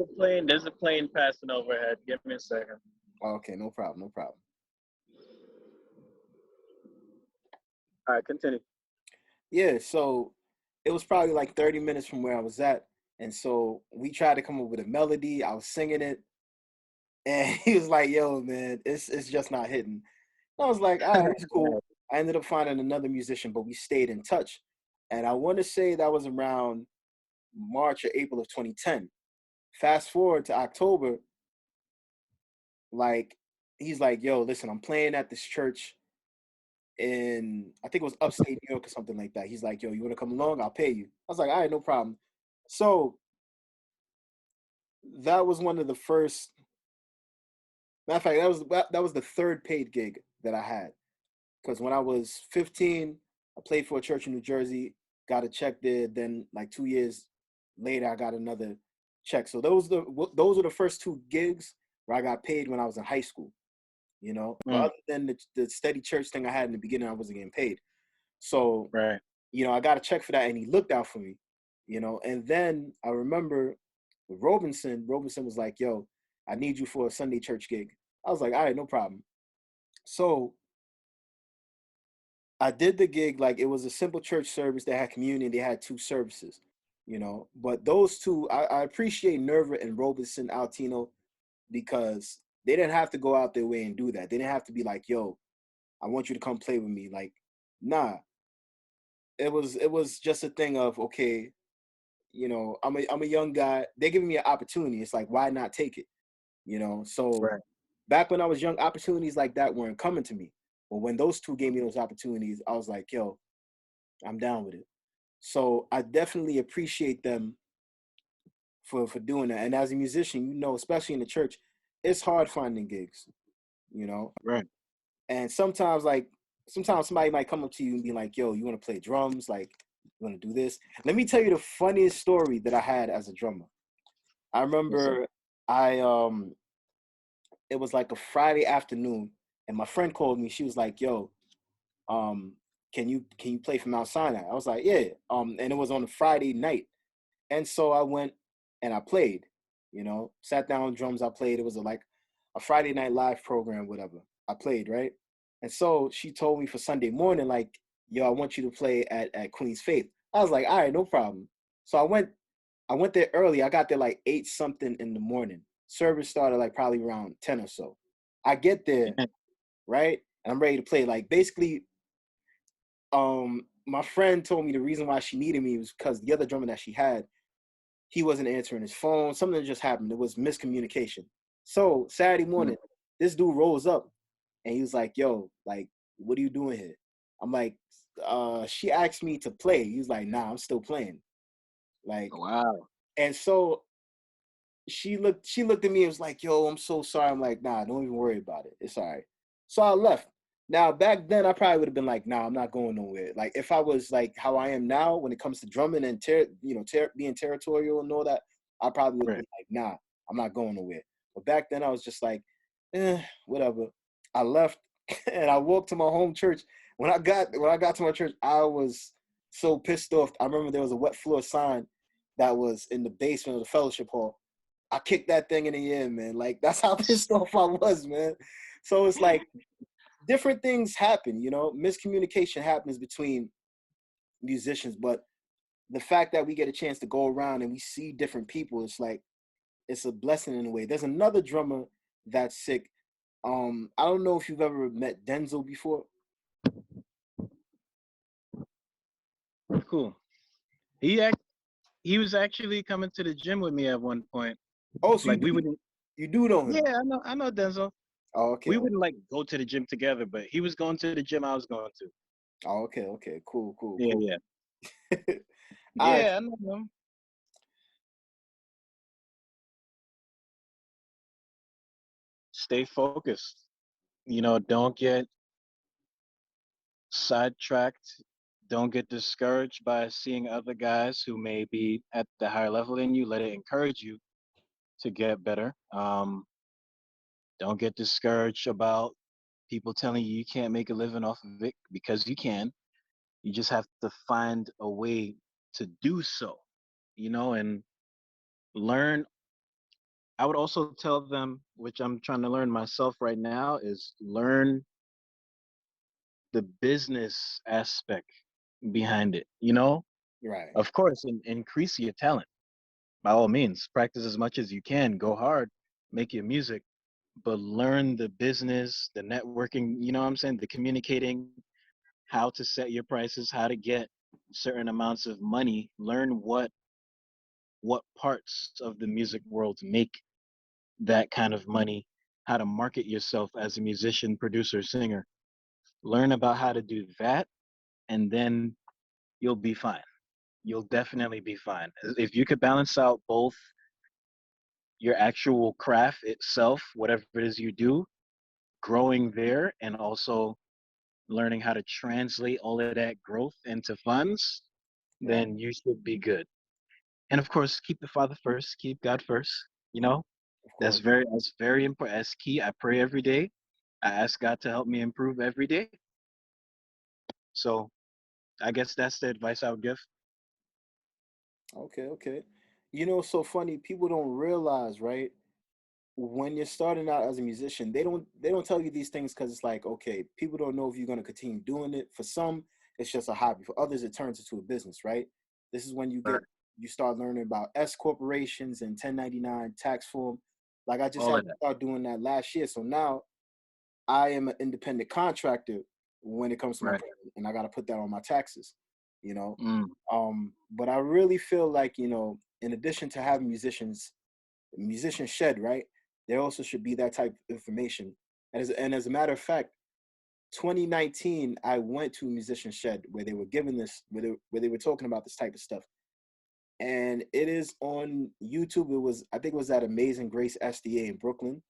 a plane passing overhead. Give me a second. oh, okay, no problem, no problem. All right, continue. Yeah, so it was probably like 30 minutes from where I was at, and so we tried to come up with a melody. I was singing it, and he was like, "Yo, man, it's just not hitting." I was like, "All right, it's cool." I ended up finding another musician, but we stayed in touch, and I want to say that was around March or April of 2010. Fast forward to October, like he's like, "Yo, listen, I'm playing at this church in I think it was upstate New York or something like that." He's like, "Yo, you want to come along? I'll pay you." I was like, "All right, no problem." So that was one of the first. Matter of fact, that was the third paid gig that I had. Because when I was 15, I played for a church in New Jersey, got a check there. Then, like 2 years later, I got another check. So those were the first two gigs where I got paid when I was in high school. But Mm, other than the steady church thing I had in the beginning, I wasn't getting paid. So, right. I got a check for that, and he looked out for me. And then I remember with Robinson was like, "Yo, I need you for a Sunday church gig." I was like, "All right, no problem." So I did the gig like it was a simple church service. They had communion. They had two services, you know. But those two, I appreciate Nerva and Robeson Altino because they didn't have to go out their way and do that. They didn't have to be like, "Yo, I want you to come play with me." Like, nah. It was just a thing of okay, you know, I'm a young guy. They're giving me an opportunity. It's like, why not take it? You know. So Right. back when I was young, opportunities like that weren't coming to me. But when those two gave me those opportunities, I was like, yo, I'm down with it. So I definitely appreciate them for doing that. And as a musician, you know, especially in the church, it's hard finding gigs, you know. Right. And sometimes sometimes somebody might come up to you and be like, yo, you want to play drums? Like, you want to do this? Let me tell you the funniest story that I had as a drummer. I What's up? remember I it was like a Friday afternoon and my friend called me. She was like, yo, um, can you play from Mount Sinai? I was like, yeah. And it was on a Friday night. And so I went and I played, you know, sat down on drums. I played. It was like a Friday night live program, whatever. I played, right? And so she told me for Sunday morning, like, yo, I want you to play at Queen's Faith. I was like, all right, no problem. So I went there early. I got there like 8 something in the morning. Service started like probably around 10 or so. I get there, right? And I'm ready to play. Like basically, my friend told me the reason why she needed me was because the other drummer that she had, he wasn't answering his phone. Something just happened. It was miscommunication. So Saturday Mm. morning, this dude rolls up and he was like, yo, like, what are you doing here? I'm like, she asked me to play. He was like, nah, I'm still playing. Like, Wow. and so she looked at me and was like, yo, I'm so sorry. I'm like, nah, don't even worry about it. It's all right. So I left. Now back then I probably would have been like, nah, I'm not going nowhere. Like if I was like how I am now when it comes to drumming and being territorial and all that, I probably would be Right. like, nah, I'm not going nowhere. But back then I was just like, whatever. I left and I walked to my home church. When I got to my church, I was so pissed off. I remember there was a wet floor sign that was in the basement of the fellowship hall. I kicked that thing in the air, man. Like that's how pissed off I was, man. So it's like different things happen, you know. Miscommunication happens between musicians, but the fact that we get a chance to go around and we see different people, it's like it's a blessing in a way. There's another drummer that's sick. I don't know if you've ever met Denzel before. Cool. He act he was actually coming to the gym with me at one point. Oh, so you Like do we would you do know him? yeah, I know Denzel. Oh, okay, We wouldn't like go to the gym together, but he was going to the gym, I was going to. oh, okay, okay, cool, cool, Yeah, cool. yeah. All right, Yeah, I know him. Stay focused. Don't get sidetracked. Don't get discouraged by seeing other guys who may be at the higher level than you. Let it encourage you to get better. Don't get discouraged about people telling you you can't make a living off of it because you can. You just have to find a way to do so, and learn. I would also tell them, which I'm trying to learn myself right now, is learn the business aspect behind it. right, Of course, increase your talent by all means. Practice as much as you can. Go hard, make your music, but learn the business, the networking. You know what I'm saying? The communicating, how to set your prices, how to get certain amounts of money. Learn what parts of the music world make that kind of money. How to market yourself as a musician, producer, singer. Learn about how to do that, and then you'll be fine. You'll definitely be fine. If you could balance out both your actual craft itself, whatever it is you do, growing there, and also learning how to translate all of that growth into funds, right. then you should be good. And of course, keep the Father first, keep God first. You know, Of that's course. very important. That's key. I pray every day. I ask God to help me improve every day. So I guess that's the advice I would give. Okay, okay. You know, it's so funny. People don't realize, right? when you're starting out as a musician, they don't tell you these things because it's like, okay, people don't know if you're gonna continue doing it. For some, it's just a hobby. For others, it turns into a business, right? This is when Right. you start learning about S corporations and 1099 tax form. Like I just All had of to that. start doing that last year. So now I am an independent contractor when it comes to my Right. brand, and I got to put that on my taxes, you know. Mm. But I really feel like, in addition to having musician shed, right? There also should be that type of information. And as a matter of fact, 2019, I went to a musician shed where they were giving this, where they were talking about this type of stuff, and it is on YouTube. I think it was at Amazing Grace SDA in Brooklyn.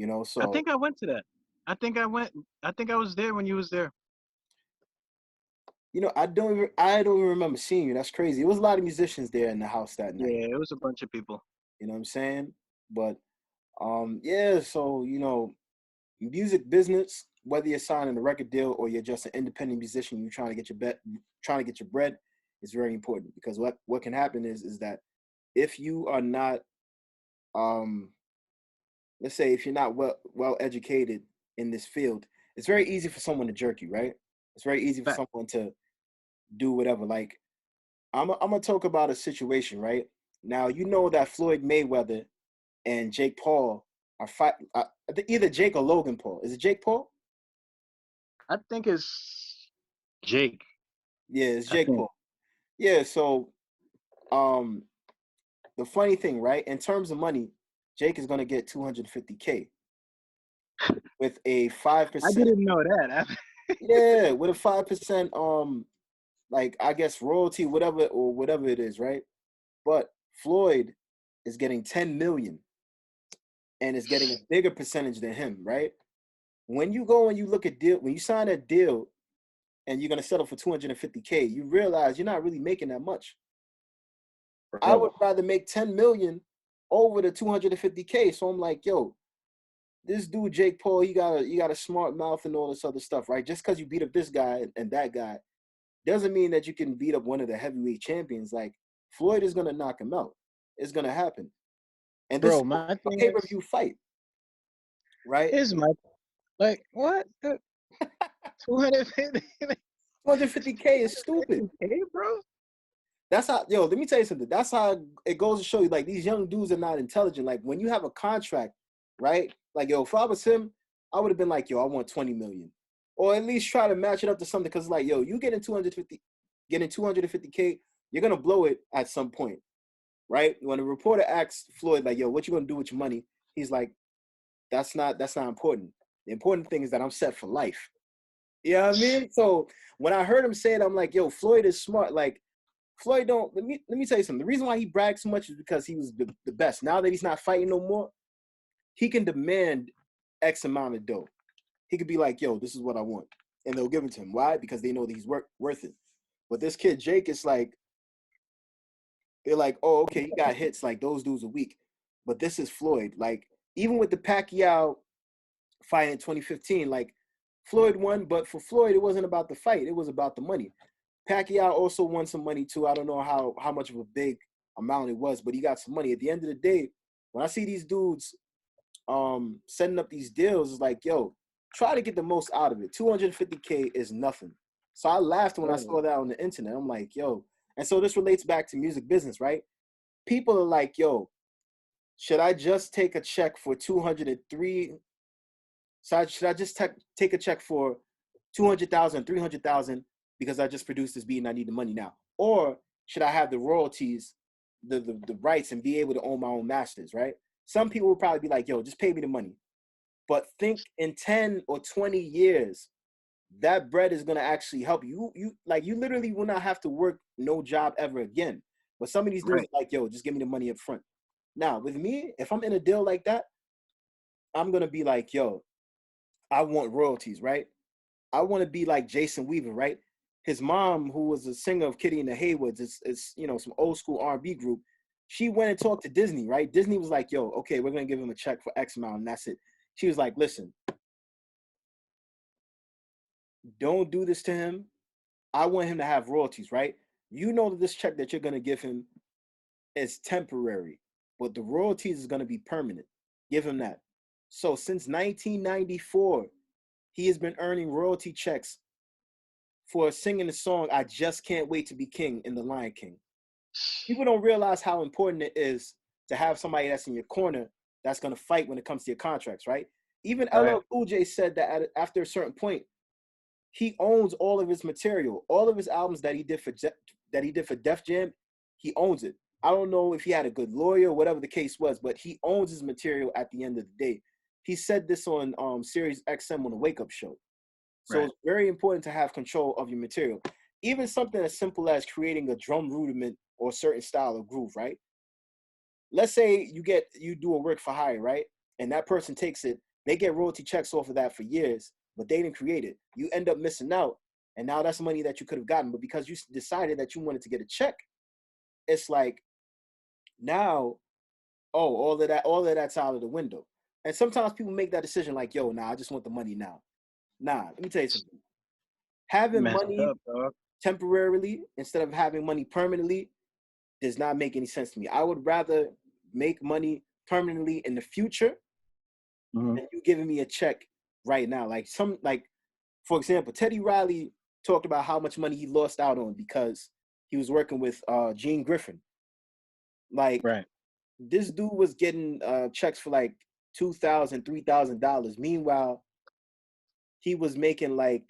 I So think I went to that. I think I went. I think I was there when you was there. I don't even remember seeing you. That's crazy. It was a lot of musicians there in the house that night. Yeah, it was a bunch of people. You know what I'm saying? But yeah. So music business, whether you're signing a record deal or you're just an independent musician, you're trying to get your bread, is very important because what can happen is that if you are not, um, let's say if you're not well educated in this field, it's very easy for someone to jerk you, right? It's very easy for Fact. someone to do whatever. Like I'm gonna talk about a situation, right? Now you know that Floyd Mayweather and Jake Paul are fight. Either Jake or Logan Paul. Is it Jake Paul? I think it's Jake. Yeah, it's I Jake think. Paul. Yeah, so um the funny thing, right? In terms of money, Jake is gonna get 250K with a five I percent. didn't know that. Yeah, with a 5% like I guess royalty, whatever it is, right? But Floyd is getting 10 million and is getting a bigger percentage than him, right? When you go and you look at when you sign that deal and you're gonna settle for 250K, you realize you're not really making that much. I Right. would rather make 10 million over the 250K. So I'm like, yo, this dude Jake Paul, he got a smart mouth and all this other stuff, right? Just because you beat up this guy and that guy doesn't mean that you can beat up one of the heavyweight champions. Like Floyd is gonna knock him out. It's gonna happen. And this is Bro, my a thing is, pay-per-view fight, right? is my like what 250 250K is stupid. bro. That's how, yo, let me tell you something. That's how it goes to show you, like, these young dudes are not intelligent. Like, when you have a contract, right? Like, yo, if I was him, I would have been like, yo, I want 20 million. Or at least try to match it up to something. Cause like, yo, you getting 250K, you're gonna blow it at some point, right? When a reporter asks Floyd, like, yo, what you gonna do with your money? He's like, that's not important. The important thing is that I'm set for life. You know what I mean? So when I heard him say it, I'm like, yo, Floyd is smart. Like, Floyd don't let me tell you something. The reason why he brags so much is because he was the best. Now that he's not fighting no more, he can demand X amount of dough. He could be like, yo, this is what I want. And they'll give it to him. Why? Because they know that he's worth it. But this kid, Jake, is like, they're like, oh, okay, he got hits. Like, those dudes are weak. But this is Floyd. Like, even with the Pacquiao fight in 2015, like, Floyd won, but for Floyd, it wasn't about the fight. It was about the money. Pacquiao also won some money too. I don't know how much of a big amount it was, but he got some money. At the end of the day, when I see these dudes setting up these deals, it's like, yo, try to get the most out of it. 250K is nothing. So I laughed when I Bro, saw that on the internet. I'm like, yo, and so this relates back to music business, right? People are like, yo, should I just take a check for 203? Should I just take a check for 200,000, 300,000 because I just produced this beat and I need the money now? Or should I have the royalties, the rights, and be able to own my own masters, right? Some people will probably be like, yo, just pay me the money. But think in 10 or 20 years, that bread is gonna actually help you. You literally will not have to work no job ever again. But some of these dudes right. are like, yo, just give me the money up front. Now, with me, if I'm in a deal like that, I'm gonna be like, yo, I want royalties, right? I want to be like Jason Weaver, right? His mom, who was a singer of Kitty and the Haywoods, is some old school R&B group. She went and talked to Disney, right? Disney was like, "Yo, okay, we're gonna give him a check for X amount, and that's it." She was like, "Listen, don't do this to him. I want him to have royalties, right? You know that this check that you're gonna give him is temporary, but the royalties is gonna be permanent. Give him that. So since 1994, he has been earning royalty checks for singing the song "I Just Can't Wait to Be King" in The Lion King. People don't realize how important it is to have somebody that's in your corner that's going to fight when it comes to your contracts, right? Even Right. LL Cool J said that after a certain point, he owns all of his material, all of his albums that he did for Def Jam. He owns it. I don't know if he had a good lawyer, whatever the case was, but he owns his material at the end of the day. He said this on Sirius XM on the Wake Up Show. So Right. it's very important to have control of your material. Even something as simple as creating a drum rudiment or a certain style of groove, right? Let's say you do a work for hire, right? And that person takes it, they get royalty checks off of that for years, but they didn't create it. You end up missing out. And now that's money that you could have gotten. But because you decided that you wanted to get a check, it's like now, oh, all of that's out of the window. And sometimes people make that decision like, yo, nah, I just want the money now. Nah, let me tell you something. Having Messed money up, dog. temporarily instead of having money permanently does not make any sense to me. I would rather make money permanently in the future Hmm. than you giving me a check right now. Like for example, Teddy Riley talked about how much money he lost out on because he was working with Gene Griffin. Like Right. this dude was getting checks for like $2,000, $3,000. Meanwhile, he was making like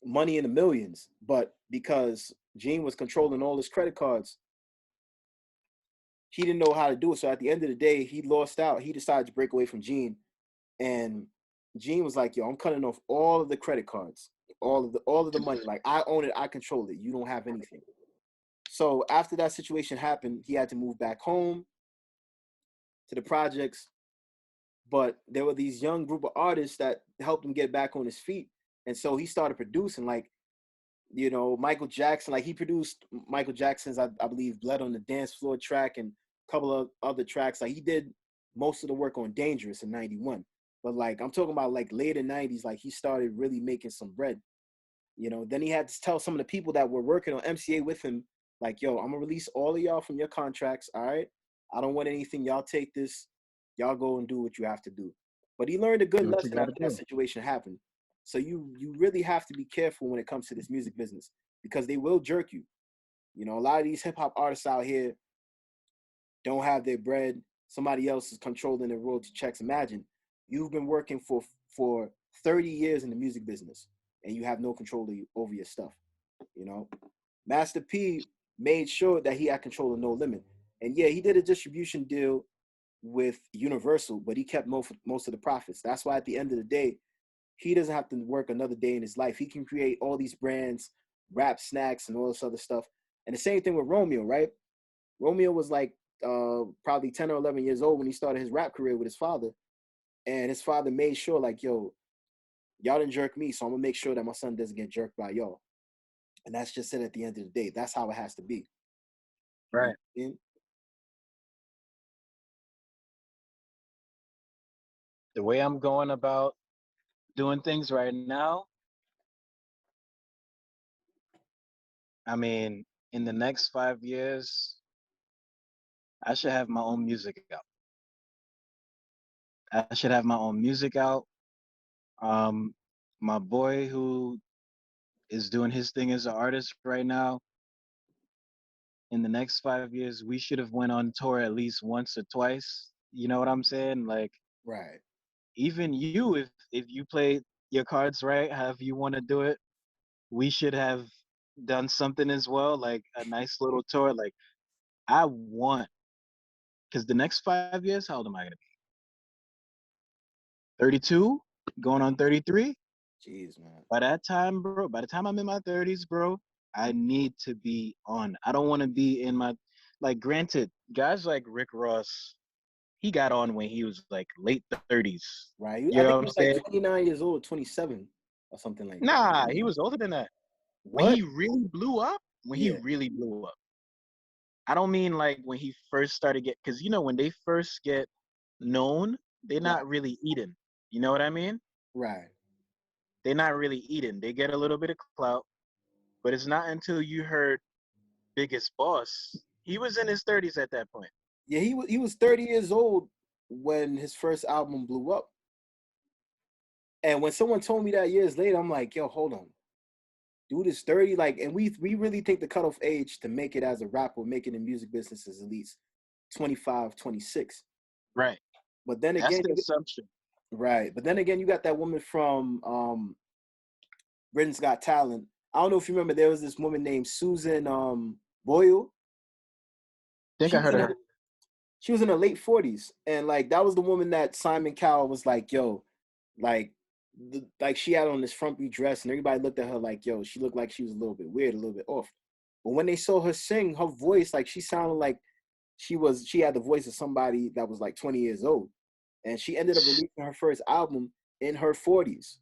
money in the millions, but because Gene was controlling all his credit cards, he didn't know how to do it. So at the end of the day, he lost out. He decided to break away from Gene, and Gene was like, "Yo, I'm cutting off all of the credit cards, all of the money. Like I own it, I control it. You don't have anything." So after that situation happened, he had to move back home to the projects. But there were these young group of artists that helped him get back on his feet, and so he started producing. Like Michael Jackson, like he produced Michael Jackson's, I believe, Blood on the Dance Floor track and a couple of other tracks. Like he did most of the work on Dangerous in 91. But like I'm talking about like later 90s, like he started really making some bread. Then he had to tell some of the people that were working on MCA with him, like, yo, I'm gonna release all of y'all from your contracts. All right. I don't want anything. Y'all take this, y'all go and do what you have to do. But he learned a good Do what you lesson got to after that do. situation happened. So you really have to be careful when it comes to this music business because they will jerk you. A lot of these hip hop artists out here don't have their bread. Somebody else is controlling their royalty checks. Imagine you've been working for 30 years in the music business and you have no control over your stuff. You know, Master P made sure that he had control of No Limit, and yeah, he did a distribution deal with Universal, but he kept most of the profits. That's why at the end of the day, he doesn't have to work another day in his life. He can create all these brands, rap snacks, and all this other stuff. And the same thing with Romeo, right? Romeo was like probably 10 or 11 years old when he started his rap career with his father. And his father made sure, like, yo, y'all didn't jerk me, so I'm gonna make sure that my son doesn't get jerked by y'all. And that's just it at the end of the day. That's how it has to be. You know Right. what I mean? The way I'm going about doing things right now, I mean, in the next 5 years, I should have my own music out. I should have my own music out. Um, my boy who is doing his thing as an artist right now, in the next 5 years, we should have went on tour at least once or twice. You know what I'm saying? Like Right. even you, if you play your cards right, however you want to do it, we should have done something as well, like a nice little tour. Like I want, because the next 5 years, how old am I gonna be? 32, going on 33. Jeez, man. By that time, bro, by the time I'm in my 30s, bro, I need to be on. I don't want to be in my, like, granted, guys like Rick Ross, he got on when he was like late 30s. Right. You I know think what he I'm was like saying? 29 years old, 27 or something like that. Nah, he was older than that. When What? he really blew up, when he Yeah. really blew up. I don't mean like when he first started because when they first get known, they're Right. not really eating. You know what I mean? Right. They're not really eating. They get a little bit of clout, but it's not until you heard Biggest Boss. He was in his 30s at that point. Yeah, he was 30 years old when his first album blew up. And when someone told me that years later, I'm like, yo, hold on. Dude is 30, like, and we really think the cutoff age to make it as a rapper, making the music business is at least 25, 26. Right. But then That's again, the assumption. right. But then again, you got that woman from Britain's Got Talent. I don't know if you remember, there was this woman named Susan Boyle. I think She I was heard in of her her. she was in her late 40s. And like that was the woman that Simon Cowell was like, yo, like like she had on this frumpy dress, and everybody looked at her like, yo, she looked like she was a little bit weird, a little bit off. But when they saw her sing, her voice, like she sounded like she had the voice of somebody that was like 20 years old. And she ended up releasing her first album in her 40s.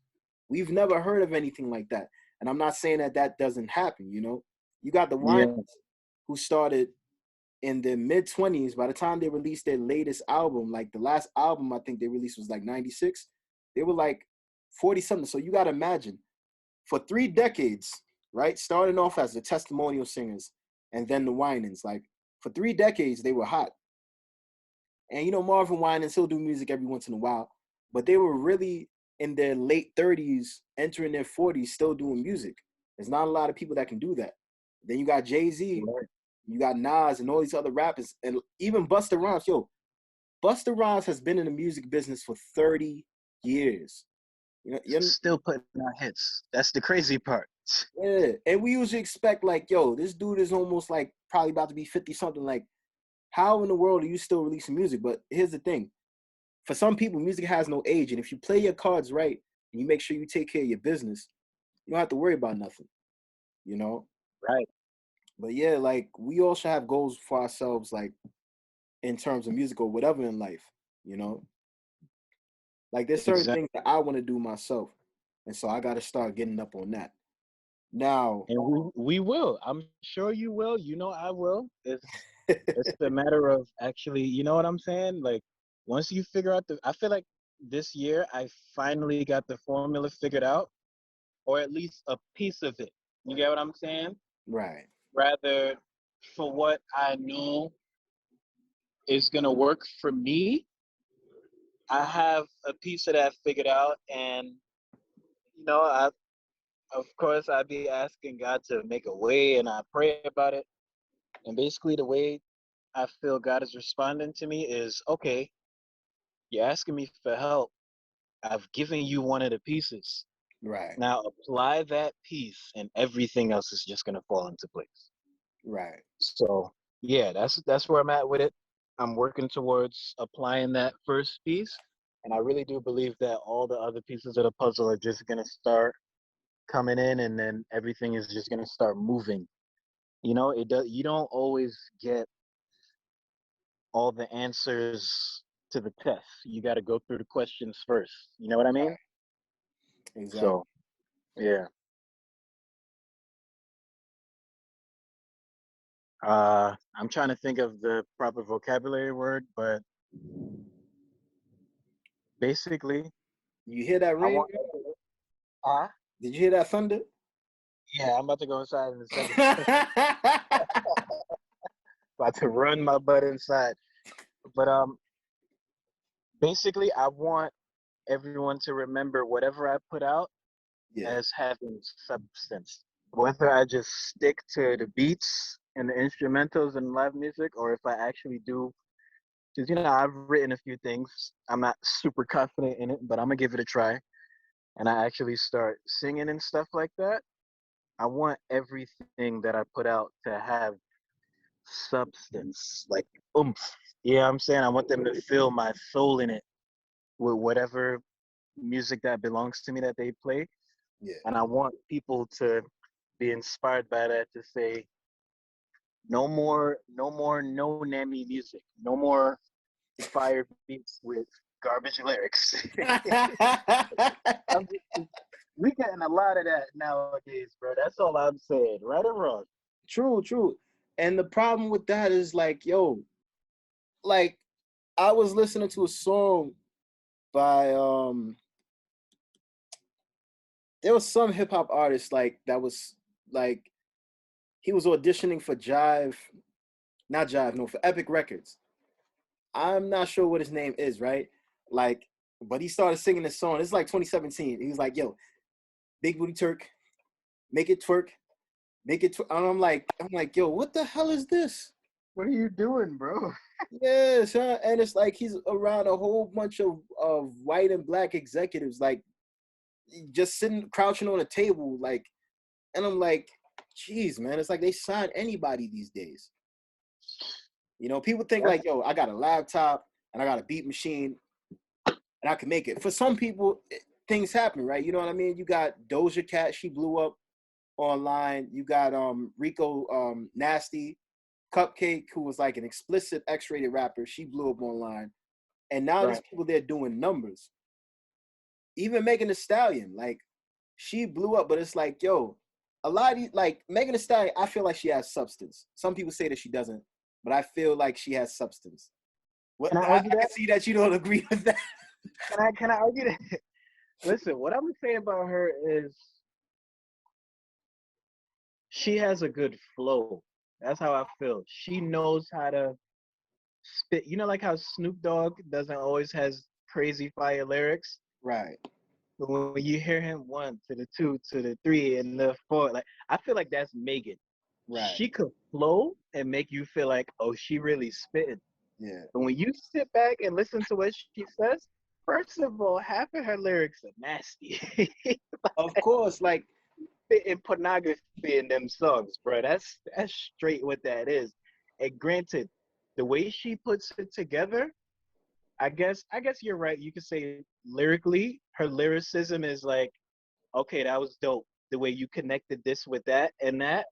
We've never heard of anything like that. And I'm not saying that that doesn't happen, you know. You got the Winans Yeah. who started in their mid 20s. By the time they released their latest album, like the last album I think they released was like 96, they were like 40 something. So you got to imagine for 3 decades, right? Starting off as the testimonial singers and then the Winans, like for 3 decades, they were hot. And you know, Marvin Winans still do music every once in a while, but they were really in their late 30s, entering their 40s, still doing music. There's not a lot of people that can do that. Then you got Jay-Z, Right. you got Nas, and all these other rappers, and even Busta Rhymes. Yo, Busta Rhymes has been in the music business for 30 years. Still putting out hits. That's the crazy part. Yeah. And we usually expect like, yo, this dude is almost like probably about to be 50 something. Like, how in the world are you still releasing music? But here's the thing. For some people, music has no age. And if you play your cards right and you make sure you take care of your business, you don't have to worry about nothing, you know? Right. But yeah, like we all should have goals for ourselves, like in terms of music or whatever in life, you know? Like there's certain Exactly. things that I want to do myself. And so I got to start getting up on that. Now, And we will. I'm sure you will. You know I will. It's a matter of actually, you know what I'm saying? Like once you figure out I feel like this year I finally got the formula figured out, or at least a piece of it. You get what I'm saying? right, Rather for what I know is gonna work for me, I have a piece of that figured out, and I of course I'd be asking God to make a way, and I pray about it. And basically, the way I feel God is responding to me is, okay, you're asking me for help. I've given you one of the pieces. right, Now apply that piece, and everything else is just gonna fall into place. right. So yeah, that's where I'm at with it. I'm working towards applying that first piece, and I really do believe that all the other pieces of the puzzle are just gonna start coming in, and then everything is just gonna start moving. It does. You don't always get all the answers to the test. You got to go through the questions first. You know what I mean? Exactly. So yeah. I'm trying to think of the proper vocabulary word, but basically, You hear that I rain? want. Uh, Did you hear that thunder? yeah, I'm about to go inside in a second. About to run my butt inside. But basically, I want everyone to remember whatever I put out Yeah, as having substance. Whether I just stick to the beats and the instrumentals and live music, or if I actually do, because I've written a few things. I'm not super confident in it, but I'm gonna give it a try. And I actually start singing and stuff like that. I want everything that I put out to have substance, like oomph. Yeah, I'm saying I want them to feel my soul in it with whatever music that belongs to me that they play. yeah. And I want people to be inspired by that, to say, no more, no more, no nammy music, no more fire beats with garbage lyrics. I'm just, we getting a lot of that nowadays, bro. That's all I'm saying, right or wrong. True, true. And the problem with that is like, yo, like I was listening to a song by there was some hip hop artist like that was like he was auditioning for Jive, not Jive, no, for Epic Records. I'm not sure what his name is, right? Like, but he started singing this song. It's like 2017. He was like, "Yo, big booty Turk, make it twerk, make it." And I'm like, "Yo, what the hell is this?" What are you doing, bro? Yes, huh? And it's like he's around a whole bunch of white and black executives, like just sitting crouching on a table, like, and I'm like, "Geez, man, it's like they sign anybody these days." You know, people think That's like, "Yo, I got a laptop and I got a beat machine and I can make it." For some people, things happen, right? You know what I mean? You got Doja Cat, she blew up online. You got Rico Nasty, Cupcake, who was like an explicit X-rated rapper. She blew up online. And now there's right. people there doing numbers. Even Megan Thee Stallion, like she blew up, but it's like, yo, a lot of like Megan Thee Stallion, I feel like she has substance. Some people say that she doesn't, but I feel like she has substance. What Can I I argue can that? see that you don't agree with that. Can I argue that? Listen, what I'm gonna say about her is she has a good flow. That's how I feel. She knows how to spit. You know, like how Snoop Dogg doesn't always has crazy fire lyrics. Right, But when you hear him one to the two to the three and the four, like I feel like that's Megan. right, She could flow and make you feel like, oh, she really spitting. yeah. But when you sit back and listen to what she says, first of all, half of her lyrics are nasty. Of course, like Spitting pornography in them songs, bro. That's straight what that is. And granted, the way she puts it together, I guess you're right. You could say lyrically, her lyricism is like, okay, that was dope. The way you connected this with that and that.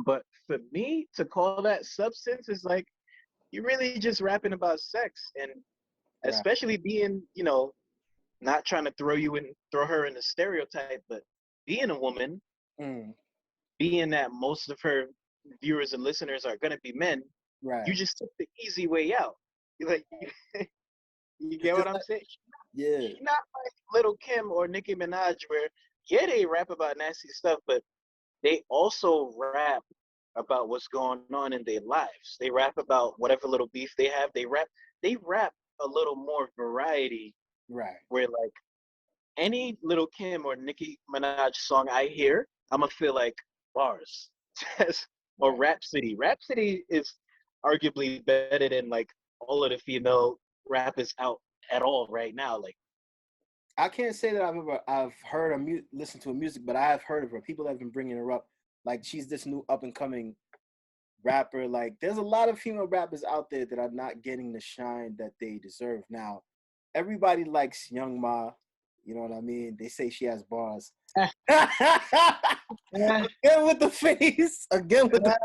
But for me, to call that substance is like you're really just rapping about sex, and right. especially being, not trying to throw her in a stereotype, but being a woman, Mm, being that most of her viewers and listeners are gonna be men, you right. just took the easy way out. You like you It's get what just I'm like, saying? yeah, She not like Little Kim or Nicki Minaj, where yeah they rap about nasty stuff, but they also rap about what's going on in their lives. They rap about whatever little beef they have. They rap a little more variety right. where like any Little Kim or Nicki Minaj song I hear, I'ma feel like bars. Or Right. Rhapsody. Rhapsody is arguably better than like all of the female rappers out at all right now. Like I can't say that I've heard listened to her music, but I have heard of her. People have been bringing her up, like she's this new up and coming rapper. Like there's a lot of female rappers out there that are not getting the shine that they deserve. Now, everybody likes Young Ma. You know what I mean? They say she has bars. Again with the face. Again with the.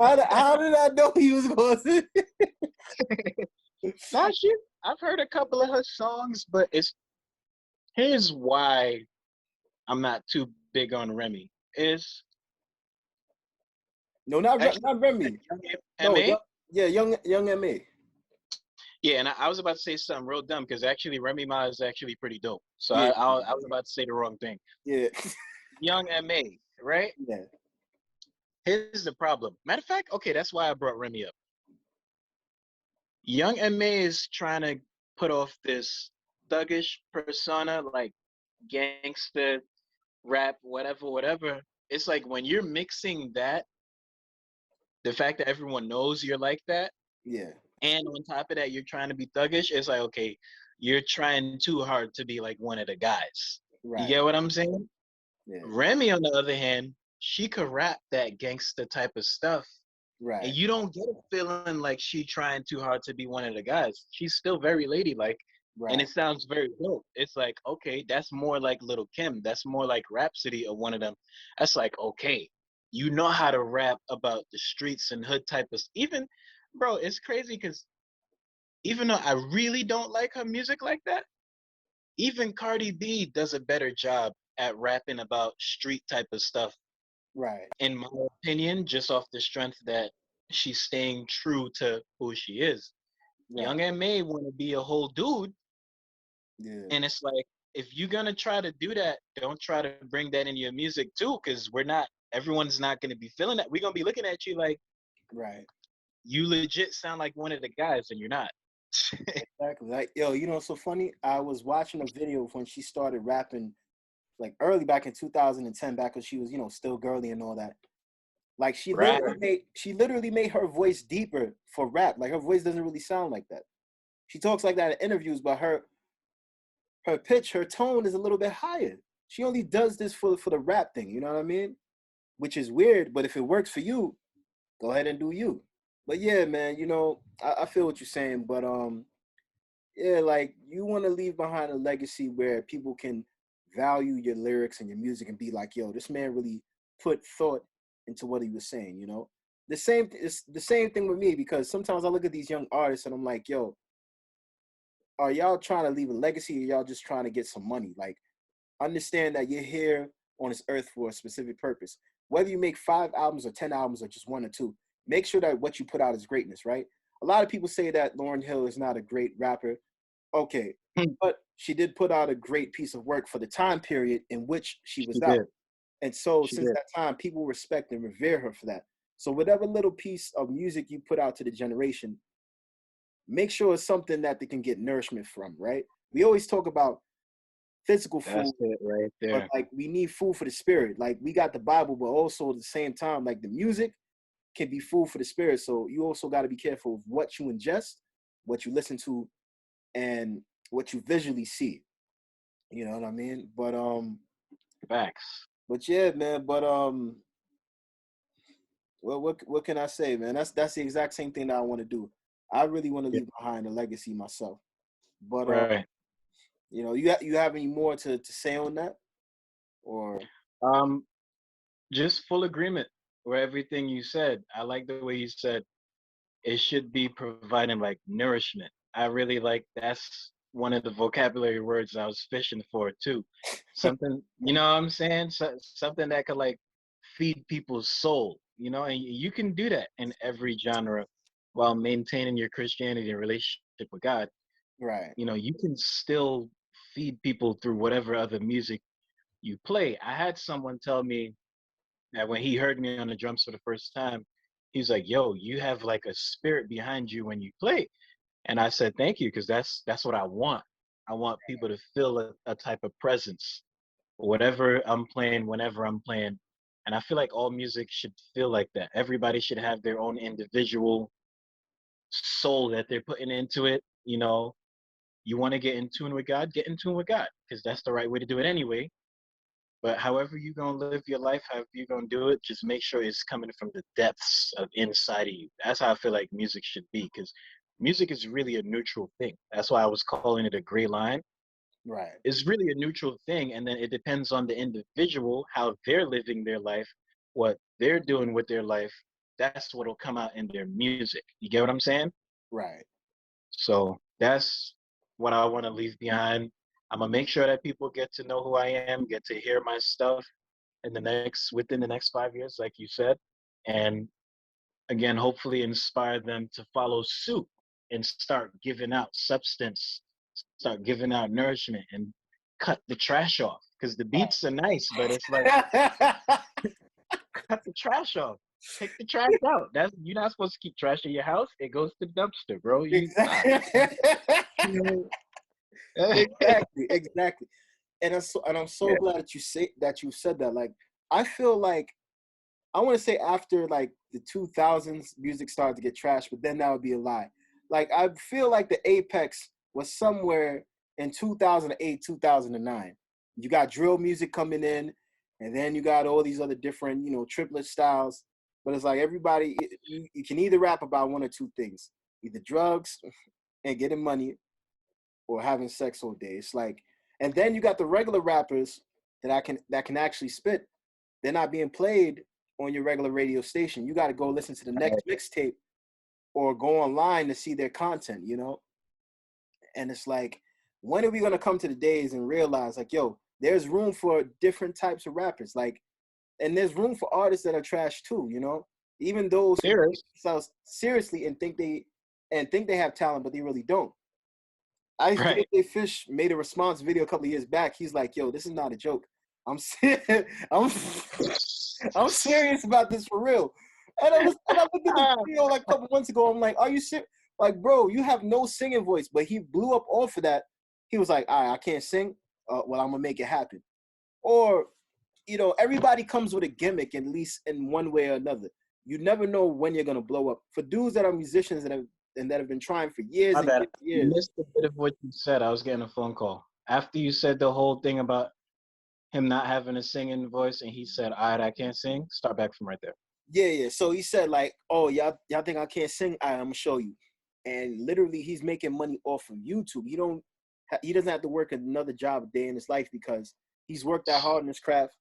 How did I know he was going to? Now she I've heard a couple of her songs, but here's why I'm not too big on Remy. Is No, not actually not Remy. Young No, MA. yeah, young Ma. Yeah, and I was about to say something real dumb because actually Remy Ma is actually pretty dope. So Yeah, I was about to say the wrong thing. yeah, Young MA, right? yeah. Here's the problem. Matter of fact, okay, that's why I brought Remy up. Young MA is trying to put off this thuggish persona, like gangster rap, whatever, whatever. It's like when you're mixing that, the fact that everyone knows you're like that, Yeah, and on top of that, you're trying to be thuggish, it's like, okay, you're trying too hard to be like one of the guys. You right. get what I'm saying? Yeah, Remy, on the other hand, she could rap that gangster type of stuff. And right, you don't get a feeling like she trying too hard to be one of the guys. She's still very ladylike. And right, it sounds very dope. It's like, okay, that's more like Little Kim. That's more like Rhapsody or one of them. That's like, okay, you know how to rap about the streets and hood type of even bro, it's crazy because even though I really don't like her music like that, even Cardi B does a better job at rapping about street type of stuff, right, in my opinion, just off the strength that she's staying true to who she is. right. Young and May want to be a whole dude, Yeah, and it's like if you're gonna try to do that, don't try to bring that in your music too, because we're not. Everyone's not gonna be feeling that. We're gonna be looking at you like, right. you legit sound like one of the guys, and you're not. Exactly. Like, yo, you know what's so funny? I was watching a video of when she started rapping, like early back in 2010, back when she was, you know, still girly and all that. Like Right. she literally made her voice deeper for rap. Like her voice doesn't really sound like that. She talks like that in interviews, but her pitch, her tone is a little bit higher. She only does this for the rap thing, you know what I mean? Which is weird, but if it works for you, go ahead and do you. But yeah, man, you know, I feel what you're saying, but yeah, like you want to leave behind a legacy where people can value your lyrics and your music and be like, yo, this man really put thought into what he was saying, you know? It's the same thing with me because sometimes I look at these young artists and I'm like, yo, are y'all trying to leave a legacy or y'all just trying to get some money? Like, understand that you're here on this earth for a specific purpose. Whether you make 5 albums or 10 albums or just one or two, make sure that what you put out is greatness, right? A lot of people say that Lauryn Hill is not a great rapper. Okay, but she did put out a great piece of work for the time period in which she She was out. did. And so She since did. that time, people respect and revere her for that. So whatever little piece of music you put out to the generation, make sure it's something that they can get nourishment from, right? We always talk about physical That's food, it right but there. like we need food for the spirit. Like we got the Bible, but also at the same time, like the music can be food for the spirit. So you also got to be careful of what you ingest, what you listen to, and what you visually see. You know what I mean? Facts. But yeah, man. Well, what can I say, man? That's the exact same thing that I want to do. I really want to Yeah. leave behind a legacy myself. But Right. you know, you have any more to say on that, or Um, just full agreement with everything you said. I like the way you said it should be providing like nourishment. I really like that's one of the vocabulary words I was fishing for too. Something, you know what I'm saying? Something that could like feed people's soul, you know, and you can do that in every genre while maintaining your Christianity and relationship with God. right? You know, you can still feed people through whatever other music you play. I had someone tell me that when he heard me on the drums for the first time, he's like, "Yo, you have like a spirit behind you when you play." And I said, "Thank you, because that's what I want. I want people to feel a type of presence, whatever I'm playing, whenever I'm playing." And I feel like all music should feel like that. Everybody should have their own individual soul that they're putting into it. You know, you want to get in tune with God, get in tune with God, because that's the right way to do it anyway. But however you're gonna live your life, however you're gonna do it, just make sure it's coming from the depths of inside of you. That's how I feel like music should be, because music is really a neutral thing. That's why I was calling it a gray line. Right, It's really a neutral thing, and then it depends on the individual, how they're living their life, what they're doing with their life. That's what'll come out in their music. You get what I'm saying? right, So that's what I want to leave behind. I'm gonna make sure that people get to know who I am, get to hear my stuff in the next within the next 5 years, like you said, and again, hopefully inspire them to follow suit and start giving out substance, start giving out nourishment, and cut the trash off. Because the beats are nice, but it's like cut the trash off. Take the trash out. That's you're not supposed to keep trash in your house. It goes to the dumpster, bro. You nah. exactly, You know? exactly, exactly. And I'm so Yeah. glad that you said that. Like, I feel like I want to say after like the 2000s, music started to get trashed, but then that would be a lie. Like, I feel like the apex was somewhere in 2008, 2009. You got drill music coming in, and then you got all these other different, you know, triplet styles. But it's like everybody, you can either rap about one or two things, either drugs and getting money, or having sex all day. It's like, and then you got the regular rappers that can actually spit. They're not being played on your regular radio station. You got to go listen to the next mixtape or go online to see their content, you know? And it's like, when are we going to come to the days and realize, like, yo, there's room for different types of rappers? Like, and there's room for artists that are trash too, you know? Even those who take Serious. themselves seriously and think they have talent, but they really don't. Right. ICA Fish made a response video a couple of years back. He's like, "Yo, this is not a joke. I'm I'm I'm serious about this for real." And I looked at the video like a couple months ago. I'm like, are you serious? Like, bro, you have no singing voice. But he blew up off of that. He was like, all right, I can't sing. Well, I'm gonna make it happen. Or, everybody comes with a gimmick, at least in one way or another. You never know when you're gonna blow up. For dudes that are musicians that have been trying for years My and bad. years, and I years. missed a bit of what you said. I was getting a phone call. After you said the whole thing about him not having a singing voice and he said, all right, I can't sing, start back from right there. Yeah. So he said like, oh, y'all think I can't sing? All right, I'm gonna show you. And literally, he's making money off of YouTube. He doesn't have to work another job a day in his life because he's worked that hard in his craft.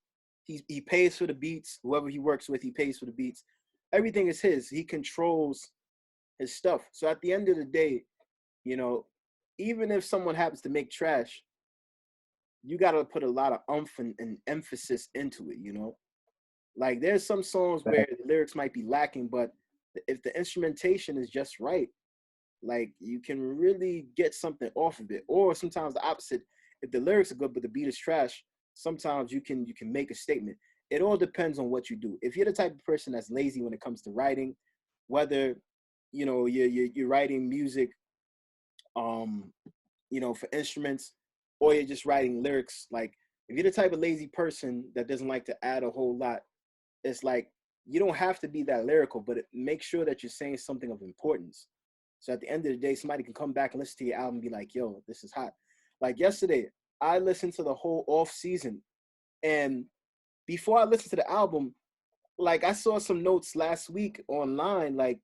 He pays for the beats. Whoever he works with, he pays for the beats. Everything is his. He controls his stuff. So at the end of the day, you know, even if someone happens to make trash, you got to put a lot of umph and emphasis into it. Like there's some songs where the lyrics might be lacking, but if the instrumentation is just right, like you can really get something off of it. Or sometimes the opposite, if the lyrics are good but the beat is trash, sometimes you can make a statement. It all depends on what you do. If you're the type of person that's lazy when it comes to writing, whether you're writing music, um, for instruments, or you're just writing lyrics, like if you're the type of lazy person that doesn't like to add a whole lot, it's like you don't have to be that lyrical, but make sure that you're saying something of importance. So at the end of the day, somebody can come back and listen to your album and be like, yo, this is hot. Like yesterday, I listened to the whole off season. And before I listened to the album, like I saw some notes last week online, like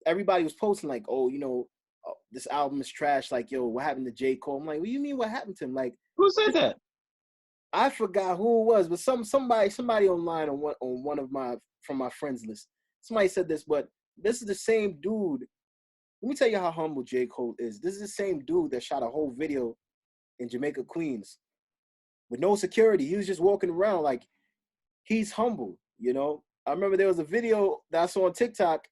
everybody was posting like, oh, this album is trash. Like, yo, what happened to J. Cole? I'm like, what do you mean what happened to him? Like, Who said that? I forgot who it was, but somebody online on one of my from my friends list. Somebody said this, but this is the same dude. Let me tell you how humble J. Cole is. This is the same dude that shot a whole video in Jamaica, Queens, with no security. He was just walking around like he's humble. I remember there was a video that I saw on TikTok,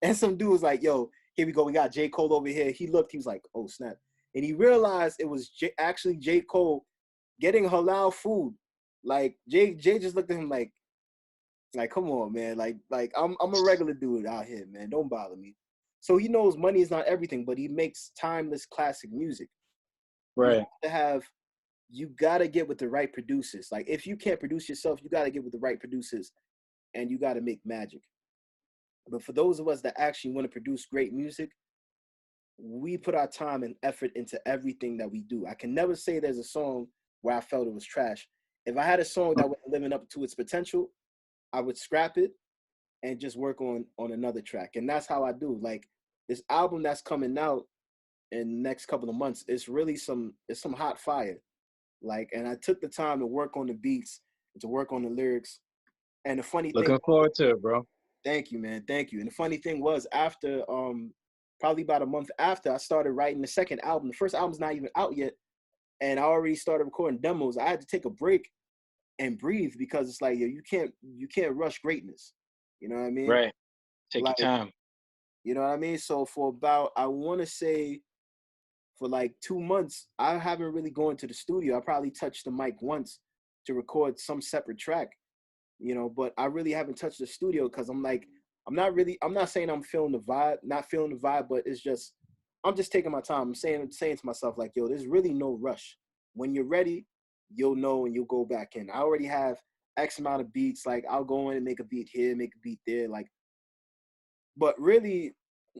and some dude was like, "Yo, here we go. We got J. Cole over here." He looked. He was like, "Oh snap!" And he realized it was actually J. Cole getting halal food. Like Jay just looked at him like, come on, man. Like I'm a regular dude out here, man. Don't bother me. So he knows money is not everything, but he makes timeless classic music. You Right. have to have, you gotta get with the right producers. Like if you can't produce yourself, you gotta get with the right producers, and you gotta make magic. But for those of us that actually want to produce great music, we put our time and effort into everything that we do. I can never say there's a song where I felt it was trash. If I had a song that wasn't living up to its potential, I would scrap it and just work on another track. And that's how I do. Like this album that's coming out in the next couple of months, it's some hot fire. Like, and I took the time to work on the beats, to work on the lyrics. And the funny thing, Looking forward to it, bro. thank you, man, thank you. And the funny thing was, after probably about a month after, I started writing the second album. The first album's not even out yet, and I already started recording demos. I had to take a break and breathe because it's like, you can't rush greatness. You know what I mean? Right. Take your Like, time. you know what I mean? So for about, I want to say, for like 2 months, I haven't really gone to the studio. I probably touched the mic once to record some separate track, but I really haven't touched the studio because I'm like, I'm not saying I'm feeling the vibe, not feeling the vibe, but it's just, I'm just taking my time. I'm saying to myself, like, yo, there's really no rush. When you're ready, you'll know and you'll go back in. I already have X amount of beats. Like, I'll go in and make a beat here, make a beat there. Like, but really,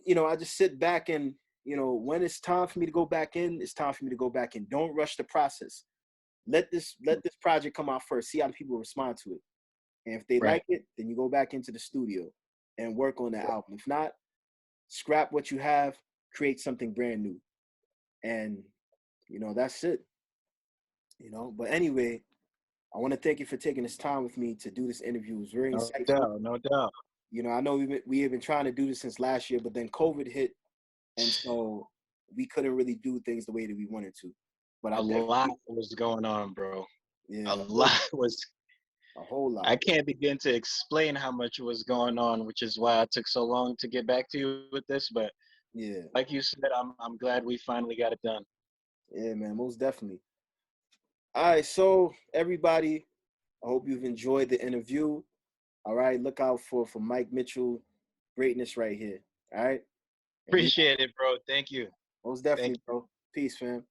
I just sit back and, when it's time for me to go back in, it's time for me to go back in. Don't rush the process. Let this project come out first. See how the people respond to it. And if they Right. like it, then you go back into the studio and work on the album. If not, scrap what you have, create something brand new. And, that's it. But anyway, I want to thank you for taking this time with me to do this interview. It was very No insightful. doubt. No doubt. I know we have been trying to do this since last year, but then COVID hit, and so we couldn't really do things the way that we wanted to. But I A lot definitely, was going on, bro. A yeah, lot was. a whole lot. I can't begin to explain how much was going on, which is why I took so long to get back to you with this. But Yeah, like you said, I'm glad we finally got it done. yeah, man, most definitely. All right, so everybody, I hope you've enjoyed the interview. All right, look out for Mike Mitchell greatness right here. All right, and we Appreciate it, bro. Thank you. most Thank definitely, you. bro. Peace, fam.